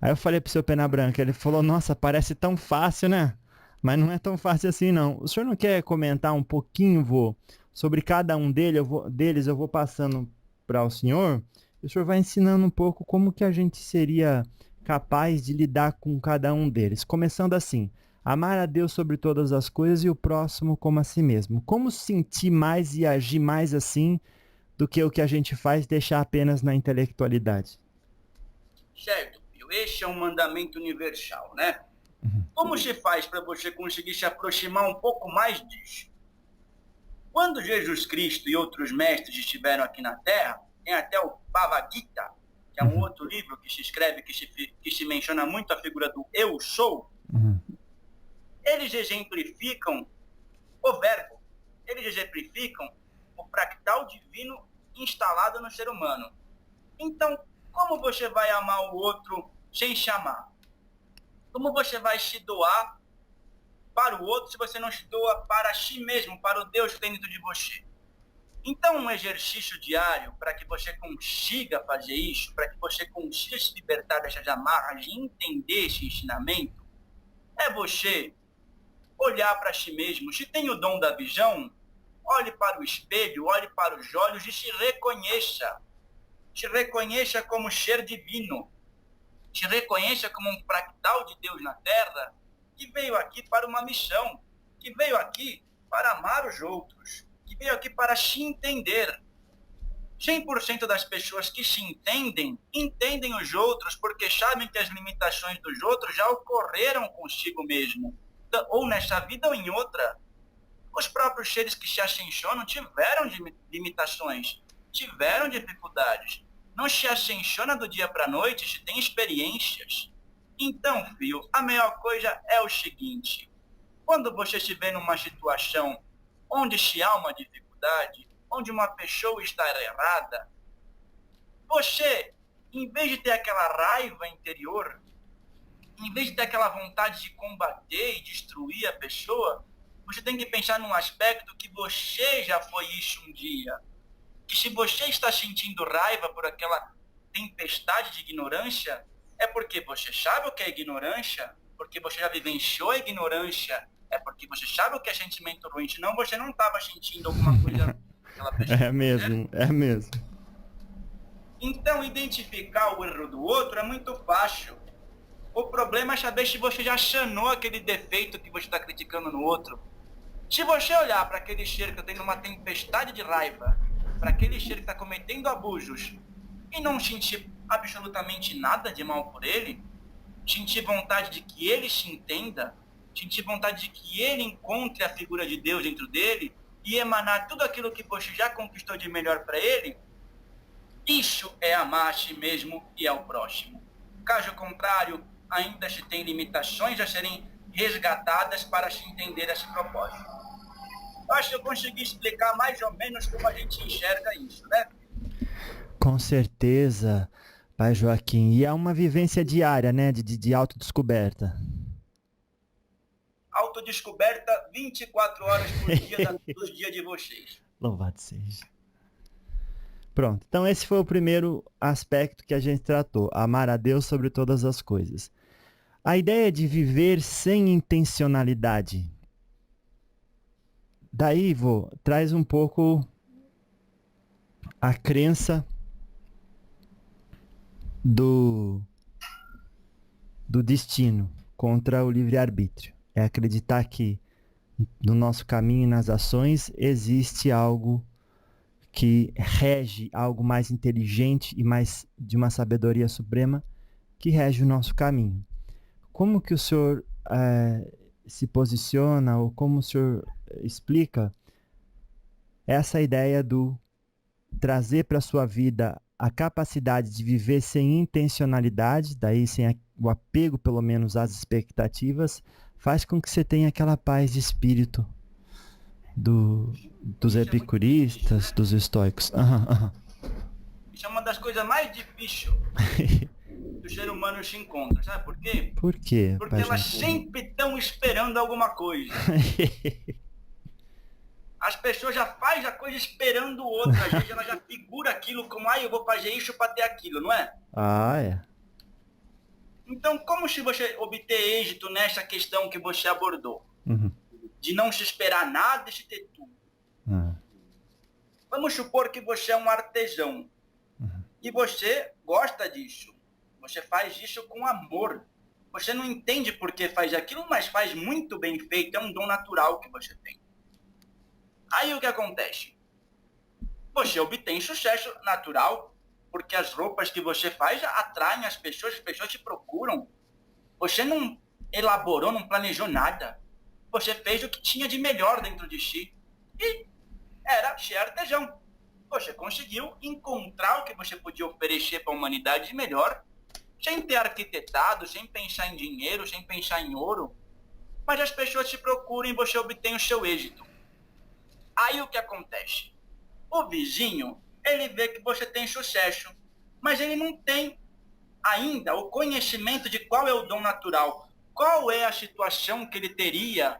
B: Aí eu falei pro seu Pena Branca, ele falou, nossa, parece tão fácil, né? Mas não é tão fácil assim, não. O senhor não quer comentar um pouquinho, vô, sobre cada um deles? Eu vou passando para o senhor, e o senhor vai ensinando um pouco como que a gente seria capaz de lidar com cada um deles. Começando assim, amar a Deus sobre todas as coisas e o próximo como a si mesmo. Como sentir mais e agir mais assim do que o que a gente faz deixar apenas na intelectualidade?
A: Certo, filho. Esse é um mandamento universal, né? Como se faz para você conseguir se aproximar um pouco mais disso? Quando Jesus Cristo e outros mestres estiveram aqui na Terra, tem até o Bhagavad Gita, que é um outro livro que se escreve, que se menciona muito a figura do eu sou. Eles exemplificam o verbo. eles exemplificam o fractal divino instalado no ser humano. Então, como você vai amar o outro sem se amar? Como você vai se doar para o outro se você não se doa para si mesmo, para o Deus que tem dentro de você? Então, um exercício diário para que você consiga fazer isso, para que você consiga se libertar dessas amarras e entender esse ensinamento, é você olhar para si mesmo. Se tem o dom da visão, olhe para o espelho, olhe para os olhos e se reconheça. Se reconheça como ser divino. Se reconheça como um fractal de Deus na Terra que veio aqui para uma missão, que veio aqui para amar os outros, que veio aqui para se entender. 100% das pessoas que se entendem, entendem os outros porque sabem que as limitações dos outros já ocorreram consigo mesmo, ou nesta vida ou em outra. Os próprios seres que se ascensionam tiveram limitações, tiveram dificuldades. Não se ascensiona do dia para a noite, se tem experiências. Então, filho, a melhor coisa é o seguinte: quando você estiver numa situação onde se há uma dificuldade, onde uma pessoa está errada, você, em vez de ter aquela raiva interior, em vez de ter aquela vontade de combater e destruir a pessoa, você tem que pensar num aspecto que você já foi isso um dia. Que se você está sentindo raiva por aquela tempestade de ignorância, é porque você sabe o que é ignorância, porque você já vivenciou a ignorância, é porque você sabe o que é sentimento ruim, senão você não estava sentindo alguma coisa daquela pessoa.
B: É mesmo, é mesmo.
A: Então, identificar o erro do outro é muito fácil. O problema é saber se você já sanou aquele defeito que você está criticando no outro. Se você olhar para aquele ser que está tendo uma tempestade de raiva, para aquele ser que está cometendo abusos, e não sentir absolutamente nada de mal por ele, sentir vontade de que ele se entenda, sentir vontade de que ele encontre a figura de Deus dentro dele e emanar tudo aquilo que você já conquistou de melhor para ele, isso é amar a si mesmo e ao próximo. Caso contrário, ainda se tem limitações a serem resgatadas para se entender esse propósito. Acho que eu consegui explicar mais ou menos como a gente enxerga isso, né?
B: Com certeza, Pai Joaquim. E é uma vivência diária, né? De autodescoberta.
A: Autodescoberta 24 horas por dia dos dias de vocês.
B: Louvado seja. Pronto. Então esse foi o primeiro aspecto que a gente tratou. Amar a Deus sobre todas as coisas. A ideia de viver sem intencionalidade. Daí, Ivo, traz um pouco a crença do destino contra o livre-arbítrio. É acreditar que no nosso caminho e nas ações existe algo que rege, algo mais inteligente e mais de uma sabedoria suprema que rege o nosso caminho. Como que o senhor se posiciona, ou como o senhor explica essa ideia do trazer para a sua vida a capacidade de viver sem intencionalidade, daí sem o apego pelo menos às expectativas, faz com que você tenha aquela paz de espírito dos epicuristas, dos estoicos.
A: Isso é uma das coisas mais difíceis que o ser humano se encontra, sabe por quê?
B: Por quê?
A: Porque elas sempre estão esperando alguma coisa. As pessoas já fazem a coisa esperando o outro. Às vezes ela já figura aquilo como, eu vou fazer isso para ter aquilo, não é?
B: É.
A: Então, como se você obter êxito nessa questão que você abordou?
B: Uhum.
A: De não se esperar nada e se ter tudo. Vamos supor que você é um artesão. E você gosta disso. Você faz isso com amor. Você não entende por que faz aquilo, mas faz muito bem feito. É um dom natural que você tem. Aí o que acontece? Você obtém sucesso natural, porque as roupas que você faz atraem as pessoas te procuram. Você não elaborou, não planejou nada. Você fez o que tinha de melhor dentro de si. E era ser artesão. Você conseguiu encontrar o que você podia oferecer para a humanidade de melhor, sem ter arquitetado, sem pensar em dinheiro, sem pensar em ouro. Mas as pessoas te procuram e você obtém o seu êxito. Aí o que acontece? O vizinho, ele vê que você tem sucesso, mas ele não tem ainda o conhecimento de qual é o dom natural, qual é a situação que ele teria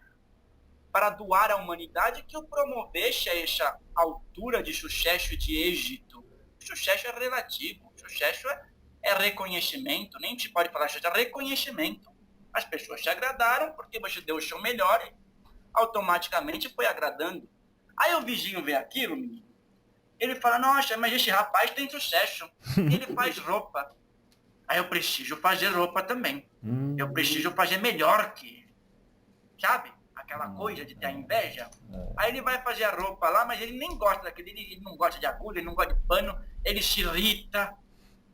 A: para doar à humanidade que o promovesse a essa altura de sucesso e de êxito. O sucesso é relativo, o sucesso é reconhecimento, nem se pode falar sucesso, é reconhecimento. As pessoas te agradaram porque você deu o seu melhor e automaticamente foi agradando. Aí o vizinho vê aquilo, menino, ele fala, nossa, mas esse rapaz tem sucesso, ele faz roupa. Aí eu preciso fazer roupa também. Eu preciso fazer melhor que ele. Sabe? Aquela coisa de ter inveja. Aí ele vai fazer a roupa lá, mas ele nem gosta daquele, ele não gosta de agulha, ele não gosta de pano, ele se irrita,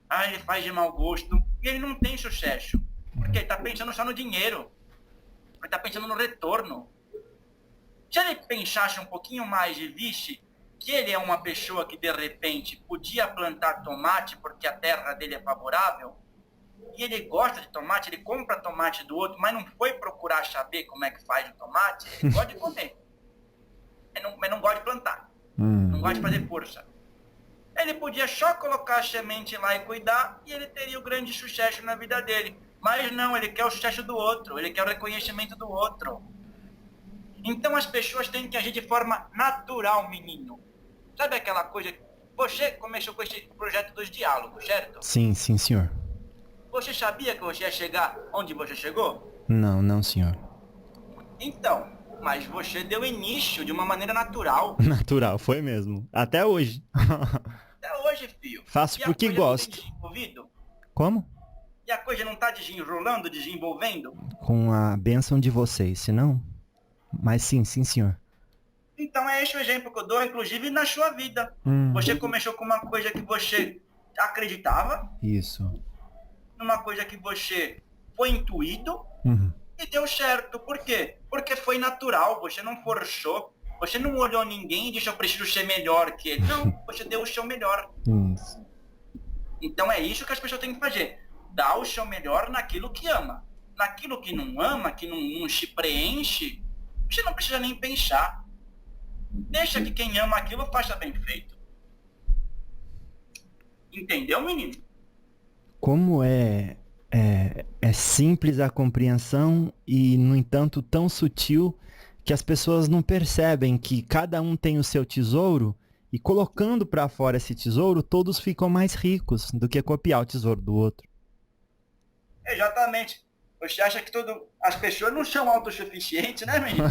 A: aí ele faz de mau gosto, e ele não tem sucesso. Porque ele está pensando só no dinheiro. Ele está pensando no retorno. Se ele pensasse um pouquinho mais e visse que ele é uma pessoa que de repente podia plantar tomate porque a terra dele é favorável, e ele gosta de tomate, ele compra tomate do outro, mas não foi procurar saber como é que faz o tomate, ele gosta de comer. Mas não gosta de plantar, não gosta de fazer força. Ele podia só colocar a semente lá e cuidar, e ele teria o grande sucesso na vida dele. Mas não, ele quer o sucesso do outro, ele quer o reconhecimento do outro. Então as pessoas têm que agir de forma natural, menino. Sabe aquela coisa? Você começou com esse projeto dos diálogos, certo?
B: Sim, sim, senhor.
A: Você sabia que você ia chegar onde você chegou?
B: Não, não, senhor.
A: Então, mas você deu início de uma maneira natural.
B: Natural, foi mesmo. Até hoje.
A: Até hoje, filho.
B: Faço porque gosto. Como?
A: E a coisa não tá desenrolando, desenvolvendo?
B: Com a bênção de vocês, senão... Mas sim, sim, senhor.
A: Então é esse o exemplo que eu dou, inclusive na sua vida. Você começou com uma coisa que você acreditava.
B: Isso.
A: Numa coisa que você foi intuído e deu certo. Por quê? Porque foi natural, você não forçou. Você não olhou ninguém e disse, eu preciso ser melhor que ele. Não, você deu o seu melhor.
B: Isso.
A: Então é isso que as pessoas têm que fazer. Dar o seu melhor naquilo que ama. Naquilo que não ama, que não te preenche, você não precisa nem pensar. Deixa que quem ama aquilo faça bem feito. Entendeu, menino?
B: Como é simples a compreensão e, no entanto, tão sutil que as pessoas não percebem que cada um tem o seu tesouro e, colocando para fora esse tesouro, todos ficam mais ricos do que copiar o tesouro do outro.
A: Exatamente. Você acha que as pessoas não são autossuficientes, né, menino?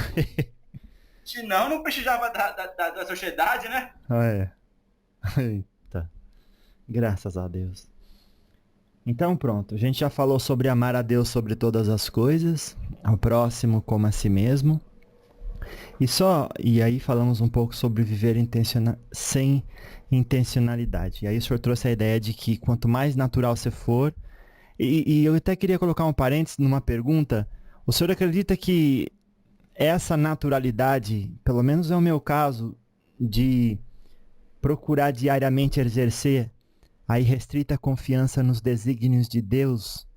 A: Senão não precisava da sociedade, né?
B: Eita. Graças a Deus. Então pronto, a gente já falou sobre amar a Deus sobre todas as coisas, ao próximo como a si mesmo. E aí falamos um pouco sobre viver sem intencionalidade. E aí o senhor trouxe a ideia de que quanto mais natural você for, e eu até queria colocar um parênteses numa pergunta, o senhor acredita que essa naturalidade, pelo menos é o meu caso, de procurar diariamente exercer a irrestrita confiança nos desígnios de Deus,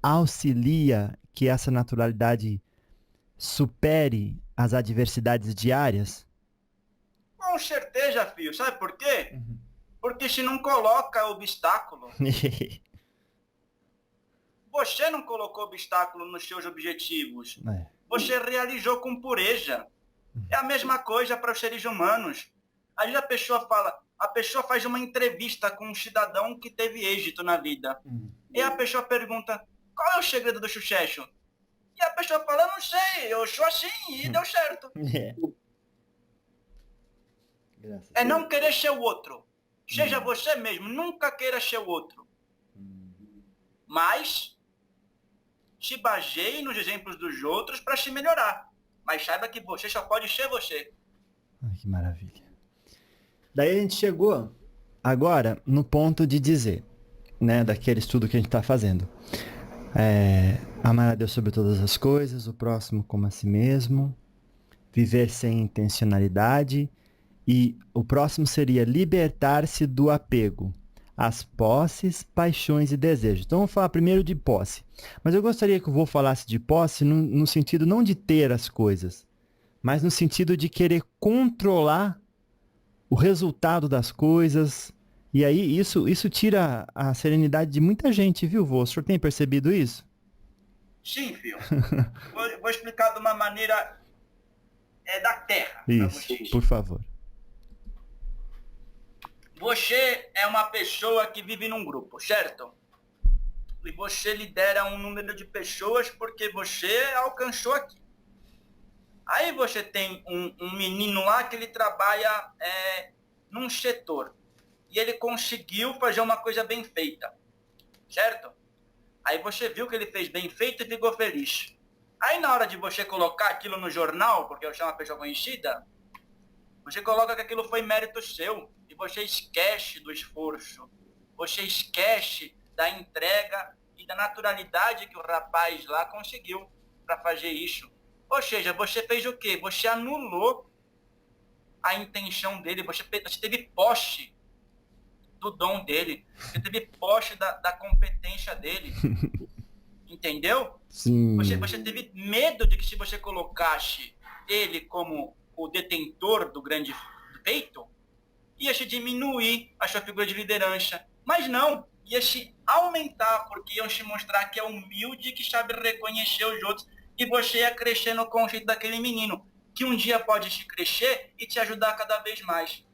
B: auxilia que essa naturalidade supere as adversidades diárias?
A: Com certeza, filho. Sabe por quê? Porque se não coloca obstáculo. Você não colocou obstáculo nos seus objetivos. Você realizou com pureza. É a mesma coisa para os seres humanos. Aí a pessoa faz uma entrevista com um cidadão que teve êxito na vida. E a pessoa pergunta, qual é o segredo do sucesso? E a pessoa fala, eu não sei, eu sou assim e deu certo. É não querer ser o outro. Seja você mesmo, nunca queira ser o outro. Mas se baseie nos exemplos dos outros para se melhorar. Mas saiba que você só pode ser você.
B: Ai, que maravilha. Daí a gente chegou agora no ponto de dizer, né, daquele estudo que a gente está fazendo. Amar a Deus sobre todas as coisas, o próximo como a si mesmo, viver sem intencionalidade, e o próximo seria libertar-se do apego às posses, paixões e desejos. Então vamos falar primeiro de posse. Mas eu gostaria que o vô falasse de posse no sentido não de ter as coisas, mas no sentido de querer controlar o resultado das coisas. E aí isso tira a serenidade de muita gente, viu, vô? O senhor tem percebido isso?
A: Sim, filho. Vou explicar de uma maneira da terra para
B: Isso,
A: vocês.
B: por favor.
A: Você é uma pessoa que vive num grupo, certo? E você lidera um número de pessoas porque você alcançou aqui. Aí você tem um menino lá que ele trabalha num setor. E ele conseguiu fazer uma coisa bem feita, certo? Aí você viu que ele fez bem feito e ficou feliz. Aí na hora de você colocar aquilo no jornal, porque eu sou uma pessoa conhecida, você coloca que aquilo foi mérito seu. E você esquece do esforço. Você esquece da entrega e da naturalidade que o rapaz lá conseguiu para fazer isso. Ou seja, você fez o quê? Você anulou a intenção dele, você teve posse do dom dele, você teve posse da competência dele. Entendeu?
B: Sim.
A: Você teve medo de que se você colocasse ele como o detentor do grande feito, ia se diminuir a sua figura de liderança. Mas não, ia se aumentar, porque iam se mostrar que é humilde, que sabe reconhecer os outros, e você ia crescer no conceito daquele menino, que um dia pode te crescer e te ajudar cada vez mais.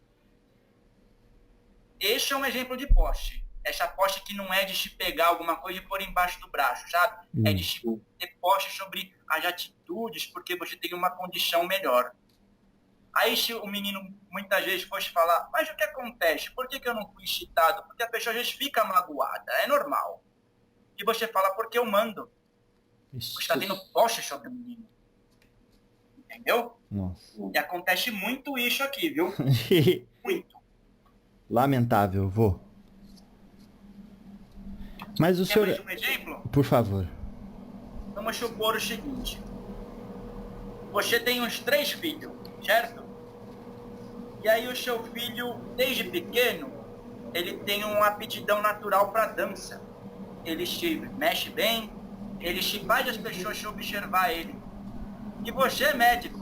A: Esse é um exemplo de posse. Essa posse que não é de se pegar alguma coisa e pôr embaixo do braço, sabe? É de se ter posse sobre as atitudes, porque você tem uma condição melhor. Aí se o menino muitas vezes fosse falar, mas o que acontece? Por que eu não fui citado? Porque a pessoa às vezes fica magoada, é normal. E você fala, porque eu mando. Você está tendo posse sobre o menino. Entendeu?
B: Nossa.
A: E acontece muito isso aqui, viu? Muito.
B: Lamentável, vô. Mas o
A: Quer
B: senhor...
A: mais um exemplo?
B: Por favor.
A: Vamos supor o seguinte. Você tem uns 3 filhos, certo? E aí o seu filho, desde pequeno, ele tem uma aptidão natural para dança. Ele se mexe bem, ele se faz as pessoas se observar ele. E você é médico.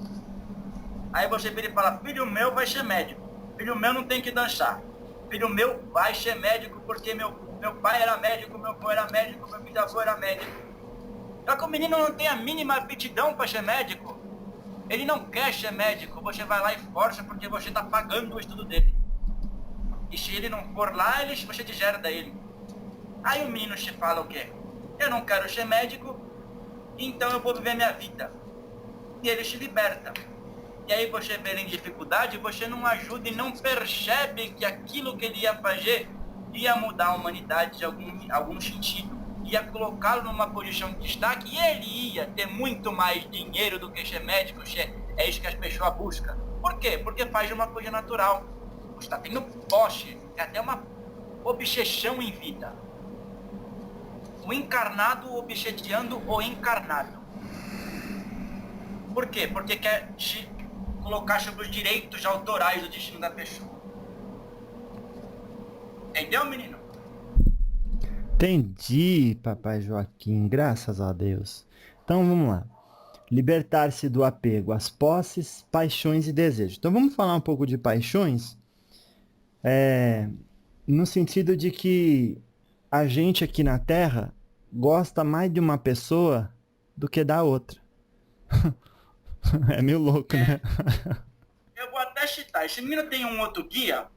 A: Aí você vira e fala, filho meu vai ser médico. Filho meu não tem que dançar. Filho meu vai ser médico porque meu pai era médico, meu avô era médico, meu bisavô era médico. Só que o menino não tem a mínima aptidão para ser médico. Ele não quer ser médico, você vai lá e força porque você está pagando o estudo dele. E se ele não for lá, você deserda ele. Aí o menino te fala o quê? Eu não quero ser médico, então eu vou viver minha vida. E ele se liberta. E aí você vê ele em dificuldade, você não ajuda e não percebe que aquilo que ele ia fazer ia mudar a humanidade de algum sentido. Ia colocá-lo numa posição de destaque e ele ia ter muito mais dinheiro do que ser médico. É isso que as pessoas buscam. Por quê? Porque faz uma coisa natural. Você está tendo posse, é até uma obsessão em vida. O encarnado obsediando o encarnado. Por quê? Porque quer se colocar sobre os direitos autorais do destino da pessoa. Entendeu, menino?
B: Entendi, papai Joaquim, graças a Deus. Então vamos lá. Libertar-se do apego às posses, paixões e desejos. Então vamos falar um pouco de paixões, no sentido de que a gente aqui na Terra gosta mais de uma pessoa do que da outra. É meio louco, né?
A: Eu vou até citar. Esse menino tem um outro guia,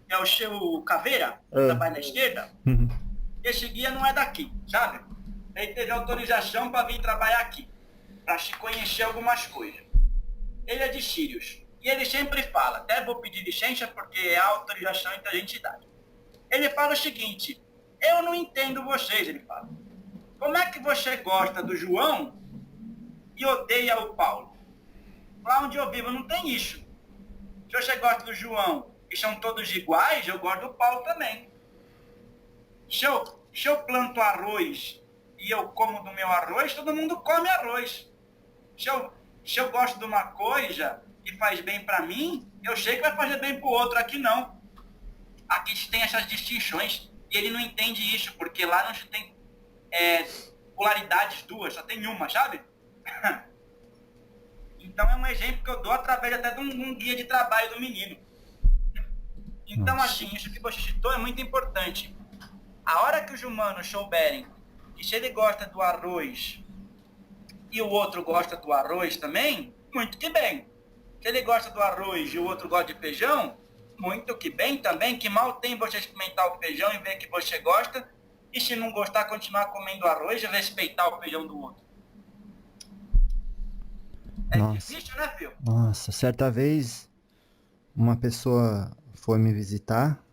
A: é o seu Caveira, que trabalha na esquerda. Esse guia não é daqui, sabe? Ele teve autorização para vir trabalhar aqui, para se conhecer algumas coisas. Ele é de Sírios. E ele sempre fala, até vou pedir licença porque é a autorização entre a entidade. Ele fala o seguinte, eu não entendo vocês, ele fala. Como é que você gosta do João e odeia o Paulo? Lá onde eu vivo não tem isso. Se você gosta do João e são todos iguais, eu gosto do Paulo também. Se eu planto arroz e eu como do meu arroz, todo mundo come arroz. Se eu gosto de uma coisa e faz bem para mim, eu sei que vai fazer bem para o outro. Aqui não. Aqui tem essas distinções e ele não entende isso, porque lá não se tem polaridades duas, só tem uma, sabe? Então é um exemplo que eu dou através até de um guia de trabalho do menino. Então, assim, isso que você citou é muito importante. A hora que os humanos souberem que se ele gosta do arroz e o outro gosta do arroz também, muito que bem. Se ele gosta do arroz e o outro gosta de feijão, muito que bem também. Que mal tem você experimentar o feijão e ver que você gosta, e se não gostar, continuar comendo arroz e respeitar o feijão do outro. É difícil, né, Phil?
B: Nossa, certa vez uma pessoa foi me visitar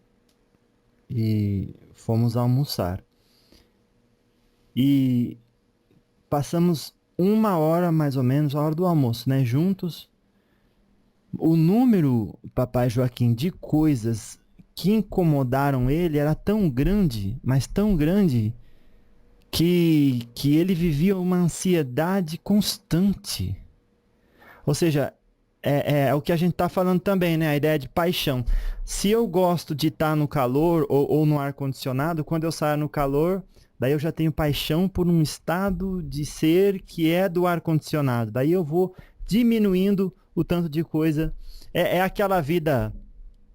B: e fomos almoçar. E passamos 1 hora mais ou menos, a hora do almoço, né, juntos. O número, papai Joaquim, de coisas que incomodaram ele era tão grande, mas tão grande, que ele vivia uma ansiedade constante. Ou seja, é o que a gente está falando também, né? A ideia de paixão. Se eu gosto de estar no calor ou no ar-condicionado, quando eu saio no calor, daí eu já tenho paixão por um estado de ser que é do ar-condicionado. Daí eu vou diminuindo o tanto de coisa. É aquela vida,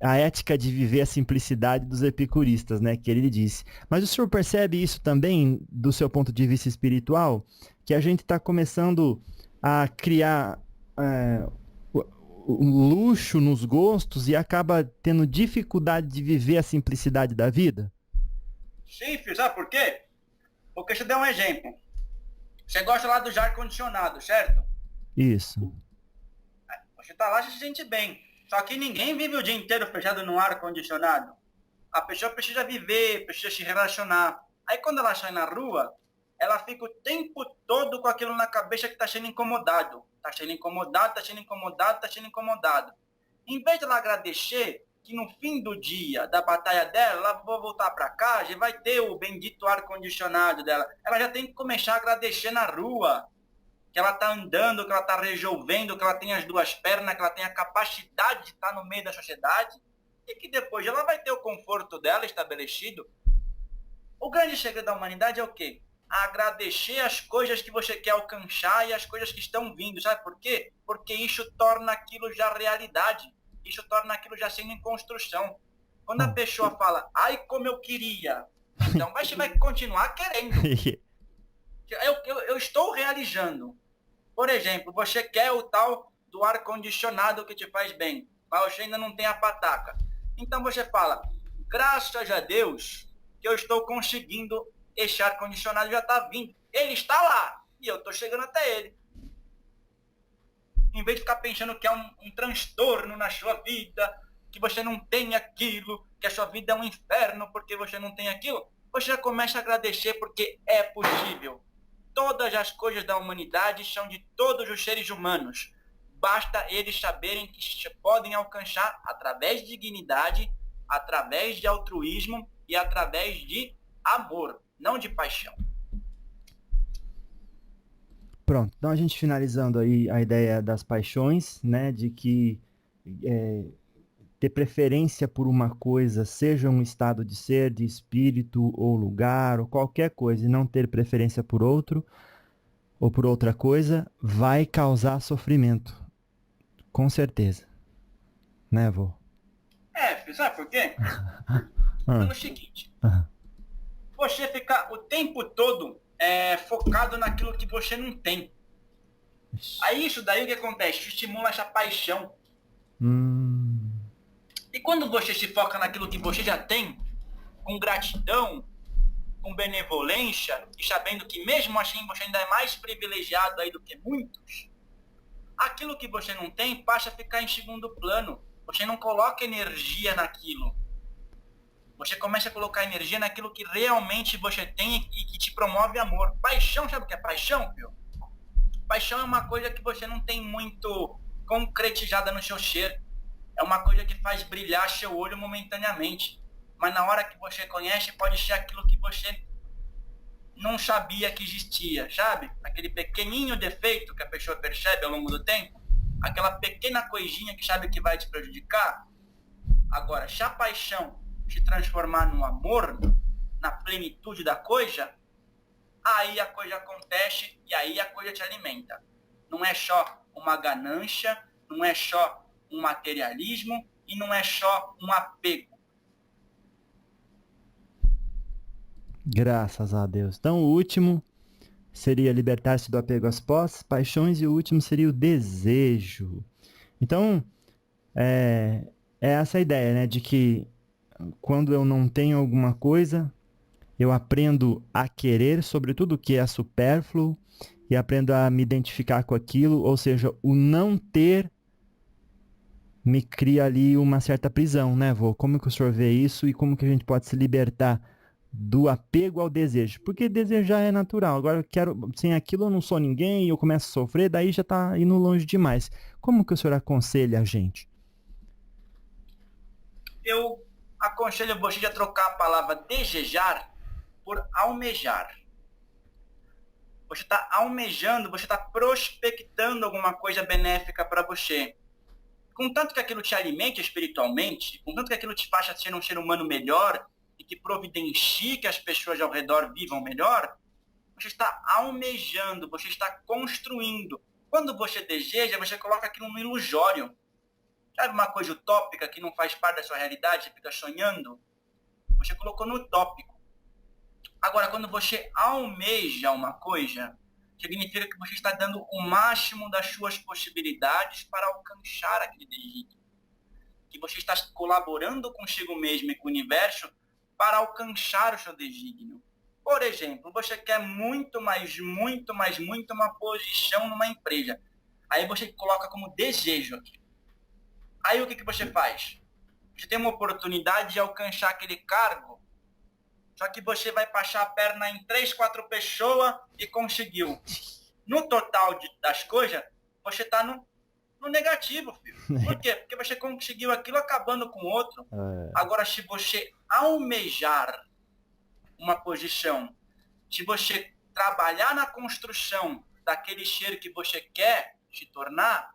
B: a ética de viver a simplicidade dos epicuristas, né? Que ele disse. Mas o senhor percebe isso também, do seu ponto de vista espiritual? Que a gente está começando a criar um luxo nos gostos e acaba tendo dificuldade de viver a simplicidade da vida?
A: Sim, filho, sabe por quê? Porque deixa eu dar um exemplo. Você gosta lá do ar-condicionado, certo?
B: Isso.
A: Você tá lá e se sente bem. Só que ninguém vive o dia inteiro fechado no ar-condicionado. A pessoa precisa viver, precisa se relacionar. Aí quando ela sai na rua, ela fica o tempo todo com aquilo na cabeça que tá sendo incomodado. Tá sendo incomodado, tá sendo incomodado, tá sendo incomodado. Em vez de ela agradecer que no fim do dia, da batalha dela, ela vai voltar para casa e vai ter o bendito ar-condicionado dela. Ela já tem que começar a agradecer na rua. Que ela está andando, que ela está resolvendo, que ela tem as duas pernas, que ela tem a capacidade de estar no meio da sociedade e que depois ela vai ter o conforto dela estabelecido. O grande segredo da humanidade é o quê? Agradecer as coisas que você quer alcançar e as coisas que estão vindo. Sabe por quê? Porque isso torna aquilo já realidade. Isso torna aquilo já sendo em construção. Quando a pessoa fala, ai como eu queria, então você vai continuar querendo. Eu estou realizando. Por exemplo, você quer o tal do ar-condicionado que te faz bem, mas você ainda não tem a pataca. Então você fala, graças a Deus que eu estou conseguindo, esse ar-condicionado já está vindo. Ele está lá e eu estou chegando até ele. Em vez de ficar pensando que é um transtorno na sua vida, que você não tem aquilo, que a sua vida é um inferno porque você não tem aquilo, você já começa a agradecer porque é possível. Todas as coisas da humanidade são de todos os seres humanos. Basta eles saberem que se podem alcançar através de dignidade, através de altruísmo e através de amor, não de paixão.
B: Pronto, então a gente finalizando aí a ideia das paixões, né, de que ter preferência por uma coisa, seja um estado de ser, de espírito ou lugar ou qualquer coisa, e não ter preferência por outro ou por outra coisa, vai causar sofrimento, com certeza, né, vô?
A: Sabe por quê? Pelo seguinte, você ficar o tempo todo focado naquilo que você não tem. Aí isso daí o que acontece? Estimula essa paixão. E quando você se foca naquilo que você já tem, com gratidão, com benevolência, e sabendo que mesmo assim você ainda é mais privilegiado aí do que muitos, aquilo que você não tem passa a ficar em segundo plano. Você não coloca energia naquilo. Você começa a colocar energia naquilo que realmente você tem e que te promove amor. Paixão, sabe o que é paixão, viu? Paixão é uma coisa que você não tem muito concretizada no seu ser. É uma coisa que faz brilhar seu olho momentaneamente. Mas na hora que você conhece, pode ser aquilo que você não sabia que existia, sabe? Aquele pequenininho defeito que a pessoa percebe ao longo do tempo. Aquela pequena coisinha que sabe que vai te prejudicar. Agora, se a paixão se transformar no amor, na plenitude da coisa, aí a coisa acontece e aí a coisa te alimenta. Não é só uma ganância, não é só um materialismo e não é só um apego.
B: Graças a Deus. Então, o último seria libertar-se do apego às posses, paixões, e o último seria o desejo. Então, é essa a ideia, né? De que quando eu não tenho alguma coisa, eu aprendo a querer sobre tudo que é supérfluo e aprendo a me identificar com aquilo, ou seja, o não ter me cria ali uma certa prisão, né, vô? Como que o senhor vê isso e como que a gente pode se libertar do apego ao desejo? Porque desejar é natural. Agora eu quero, sem aquilo eu não sou ninguém e eu começo a sofrer, daí já está indo longe demais. Como que o senhor aconselha a gente?
A: Eu aconselho você a trocar a palavra desejar por almejar. Você está almejando, você está prospectando alguma coisa benéfica para você. Contanto que aquilo te alimente espiritualmente, contanto que aquilo te faça ser um ser humano melhor e que providencie que as pessoas ao redor vivam melhor, você está almejando, você está construindo. Quando você deseja, você coloca aquilo no ilusório. Sabe uma coisa utópica que não faz parte da sua realidade, você fica sonhando? Você colocou no utópico. Agora, quando você almeja uma coisa, significa que você está dando o máximo das suas possibilidades para alcançar aquele desígnio. Que você está colaborando consigo mesmo e com o universo para alcançar o seu desígnio. Por exemplo, você quer muito uma posição numa empresa. Aí você coloca como desejo aqui. Aí o que você faz? Você tem uma oportunidade de alcançar aquele cargo, só que você vai passar a perna em 3, 4 pessoas e conseguiu. No total das coisas, você está no negativo, filho. Por quê? Porque você conseguiu aquilo acabando com o outro. Agora, se você almejar uma posição, se você trabalhar na construção daquele ser que você quer se tornar,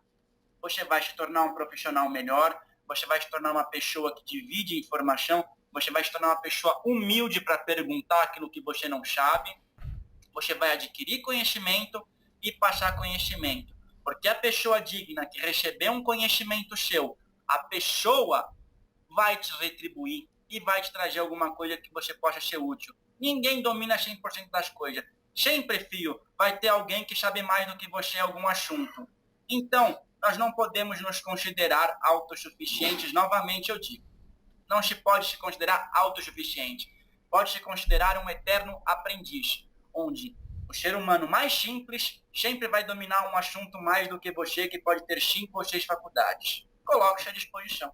A: você vai se tornar um profissional melhor, você vai se tornar uma pessoa que divide informação, você vai se tornar uma pessoa humilde para perguntar aquilo que você não sabe, você vai adquirir conhecimento e passar conhecimento. Porque a pessoa digna que receber um conhecimento seu, a pessoa vai te retribuir e vai te trazer alguma coisa que você possa ser útil. Ninguém domina 100% das coisas. Sempre, filho, vai ter alguém que sabe mais do que você em algum assunto. Então, nós não podemos nos considerar autossuficientes, novamente eu digo. Não se pode se considerar autossuficiente. Pode se considerar um eterno aprendiz, onde o ser humano mais simples sempre vai dominar um assunto mais do que você, que pode ter 5 ou 6 faculdades. Coloque-se à disposição.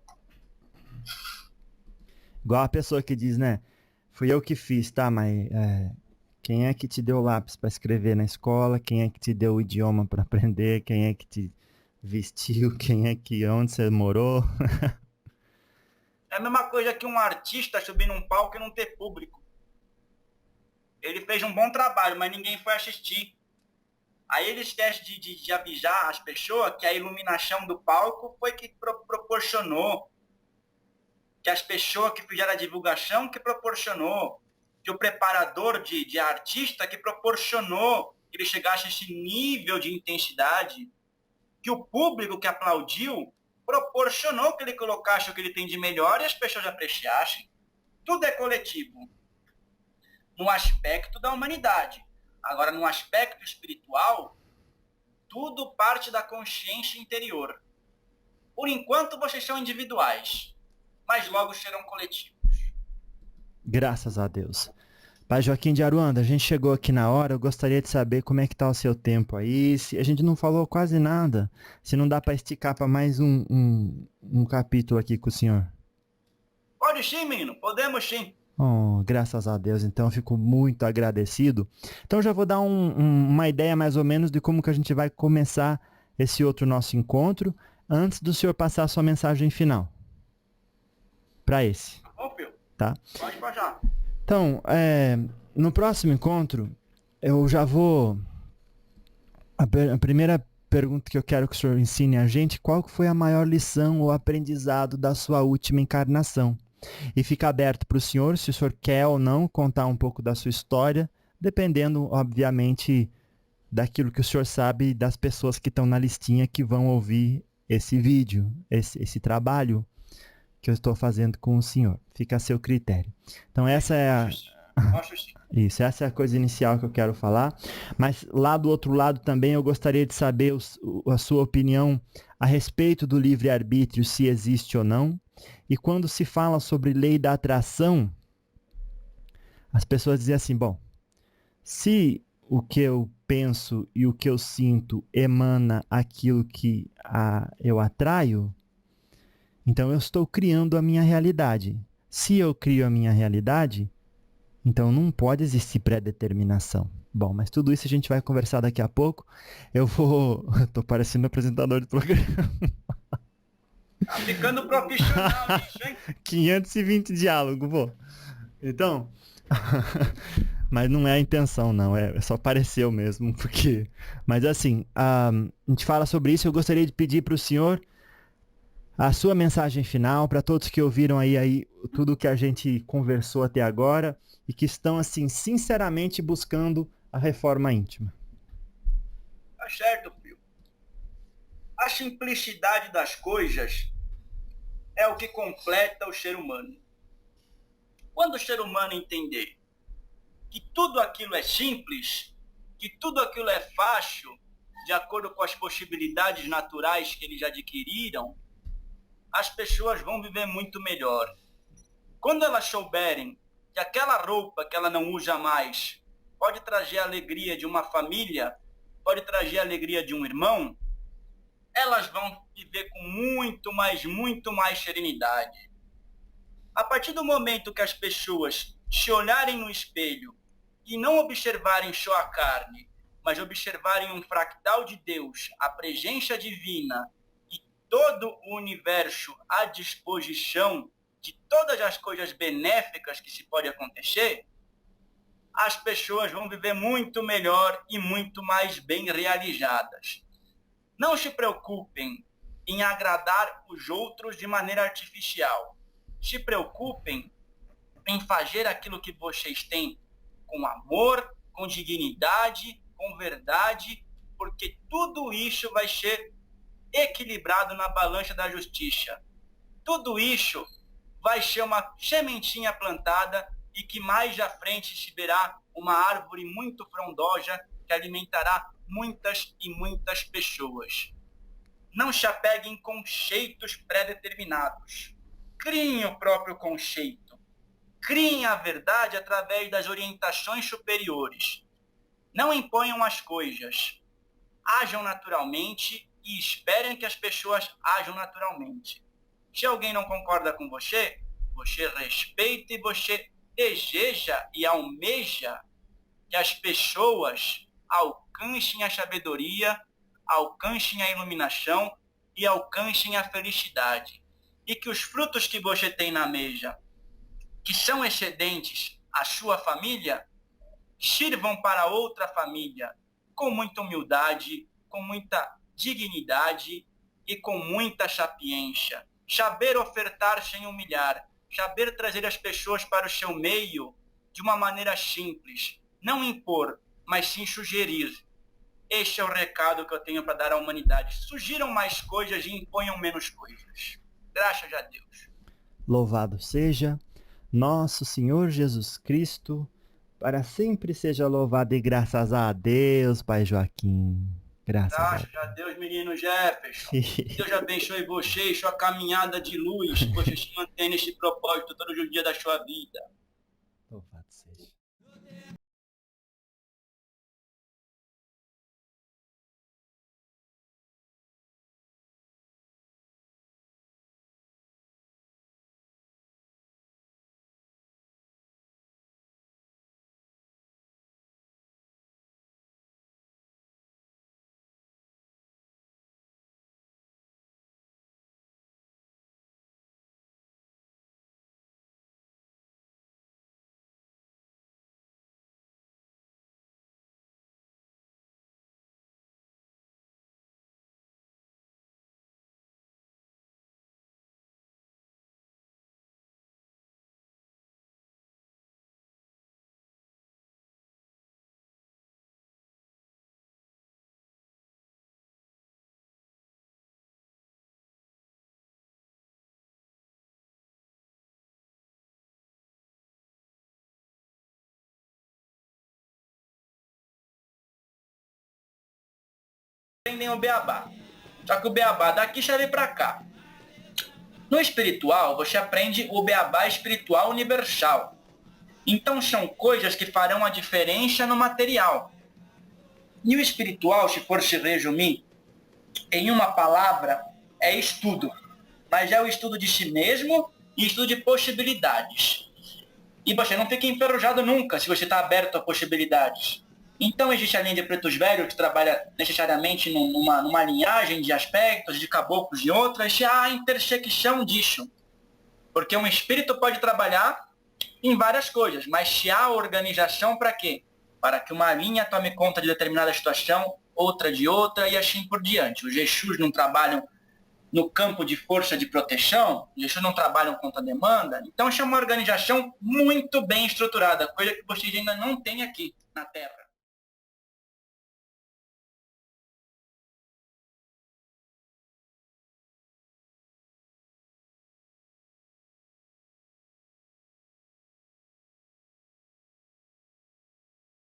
B: Igual a pessoa que diz, né? Fui eu que fiz, tá? Mas quem é que te deu lápis para escrever na escola? Quem é que te deu o idioma para aprender? Quem é que te vestiu? Quem é que... Onde você morou?
A: É a mesma coisa que um artista subir num palco e não ter público. Ele fez um bom trabalho, mas ninguém foi assistir. Aí ele esquece de avisar as pessoas que a iluminação do palco foi que proporcionou, que as pessoas que fizeram a divulgação que proporcionou, que o preparador de artista que proporcionou que ele chegasse a esse nível de intensidade, que o público que aplaudiu proporcionou que ele colocasse o que ele tem de melhor e as pessoas apreciassem. Tudo é coletivo. No aspecto da humanidade. Agora, no aspecto espiritual, tudo parte da consciência interior. Por enquanto, vocês são individuais, mas logo serão coletivos.
B: Graças a Deus. Pai Joaquim de Aruanda, a gente chegou aqui na hora, eu gostaria de saber como é que está o seu tempo aí. A gente não falou quase nada, se não dá para esticar para mais um capítulo aqui com o senhor.
A: Pode sim, menino, podemos sim.
B: Oh, graças a Deus, então eu fico muito agradecido. Então já vou dar uma ideia mais ou menos de como que a gente vai começar esse outro nosso encontro, antes do senhor passar a sua mensagem final. Para esse.
A: Bom, filho.
B: Tá?
A: Pode passar.
B: Então, no próximo encontro, eu já vou... A primeira pergunta que eu quero que o senhor ensine a gente, qual foi a maior lição ou aprendizado da sua última encarnação? E fica aberto para o senhor, se o senhor quer ou não contar um pouco da sua história, dependendo, obviamente, daquilo que o senhor sabe das pessoas que estão na listinha que vão ouvir esse vídeo, esse trabalho que eu estou fazendo com o senhor. Fica a seu critério. Então essa é a... Isso, essa é a coisa inicial que eu quero falar. Mas lá do outro lado também eu gostaria de saber a sua opinião a respeito do livre-arbítrio, se existe ou não. E quando se fala sobre lei da atração, as pessoas dizem assim, bom, se o que eu penso e o que eu sinto emana aquilo que eu atraio, então eu estou criando a minha realidade. Se eu crio a minha realidade, então não pode existir pré-determinação. Bom, mas tudo isso a gente vai conversar daqui a pouco. Eu tô parecendo apresentador de programa.
A: Tá ficando profissional isso, hein?
B: 520 diálogo, pô. Então, mas não é a intenção, não. É só pareceu mesmo, porque... Mas assim, a gente fala sobre isso. Eu gostaria de pedir para o senhor a sua mensagem final para todos que ouviram aí tudo que a gente conversou até agora e que estão, assim, sinceramente buscando a reforma íntima.
A: Tá certo, filho. A simplicidade das coisas é o que completa o ser humano. Quando o ser humano entender que tudo aquilo é simples, que tudo aquilo é fácil, de acordo com as possibilidades naturais que eles adquiriram, as pessoas vão viver muito melhor. Quando elas souberem que aquela roupa que ela não usa mais pode trazer a alegria de uma família, pode trazer a alegria de um irmão, elas vão viver com muito mais serenidade. A partir do momento que as pessoas se olharem no espelho e não observarem só a carne, mas observarem um fractal de Deus, a presença divina e todo o universo à disposição de todas as coisas benéficas que se pode acontecer, as pessoas vão viver muito melhor e muito mais bem realizadas. Não se preocupem em agradar os outros de maneira artificial. Se preocupem em fazer aquilo que vocês têm com amor, com dignidade, com verdade, porque tudo isso vai ser equilibrado na balança da justiça. Tudo isso vai ser uma sementinha plantada e que mais à frente se verá uma árvore muito frondosa que alimentará muitas e muitas pessoas. Não se apeguem em conceitos pré-determinados. Criem o próprio conceito. Criem a verdade através das orientações superiores. Não imponham as coisas. Ajam naturalmente e esperem que as pessoas ajam naturalmente. Se alguém não concorda com você, você respeita e você deseja e almeja que as pessoas alcancem a sabedoria, alcancem a iluminação e alcancem a felicidade. E que os frutos que você tem na mesa, que são excedentes à sua família, sirvam para outra família com muita humildade, com muita dignidade e com muita sapiência. Saber ofertar sem humilhar, saber trazer as pessoas para o seu meio de uma maneira simples, não impor, mas sim sugerir. Este é o recado que eu tenho para dar à humanidade. Sugiram mais coisas e imponham menos coisas. Graças a Deus.
B: Louvado seja nosso Senhor Jesus Cristo, para sempre seja louvado e graças a Deus, Pai Joaquim.
A: Graças a Deus, menino Jefferson. Deus abençoe você e sua caminhada de luz, que você se mantém nesse propósito todos os dias da sua vida.
B: Louvado seja.
A: aprendem o beabá. Só que o beabá daqui serve para cá. No espiritual, você aprende o beabá espiritual universal. Então são coisas que farão a diferença no material. E o espiritual, se for se resumir em uma palavra, é estudo. Mas é o estudo de si mesmo e estudo de possibilidades. E você não fica enferrujado nunca se você está aberto a possibilidades. Então existe a linha de pretos velhos que trabalha necessariamente numa linhagem de aspectos, de caboclos e outras, e há a intersecção disso. Porque um espírito pode trabalhar em várias coisas, mas se há organização para quê? Para que uma linha tome conta de determinada situação, outra de outra e assim por diante. Os Exus não trabalham no campo de força de proteção, os Exus não trabalham contra a demanda, então isso é uma organização muito bem estruturada, coisa que vocês ainda não têm aqui na Terra.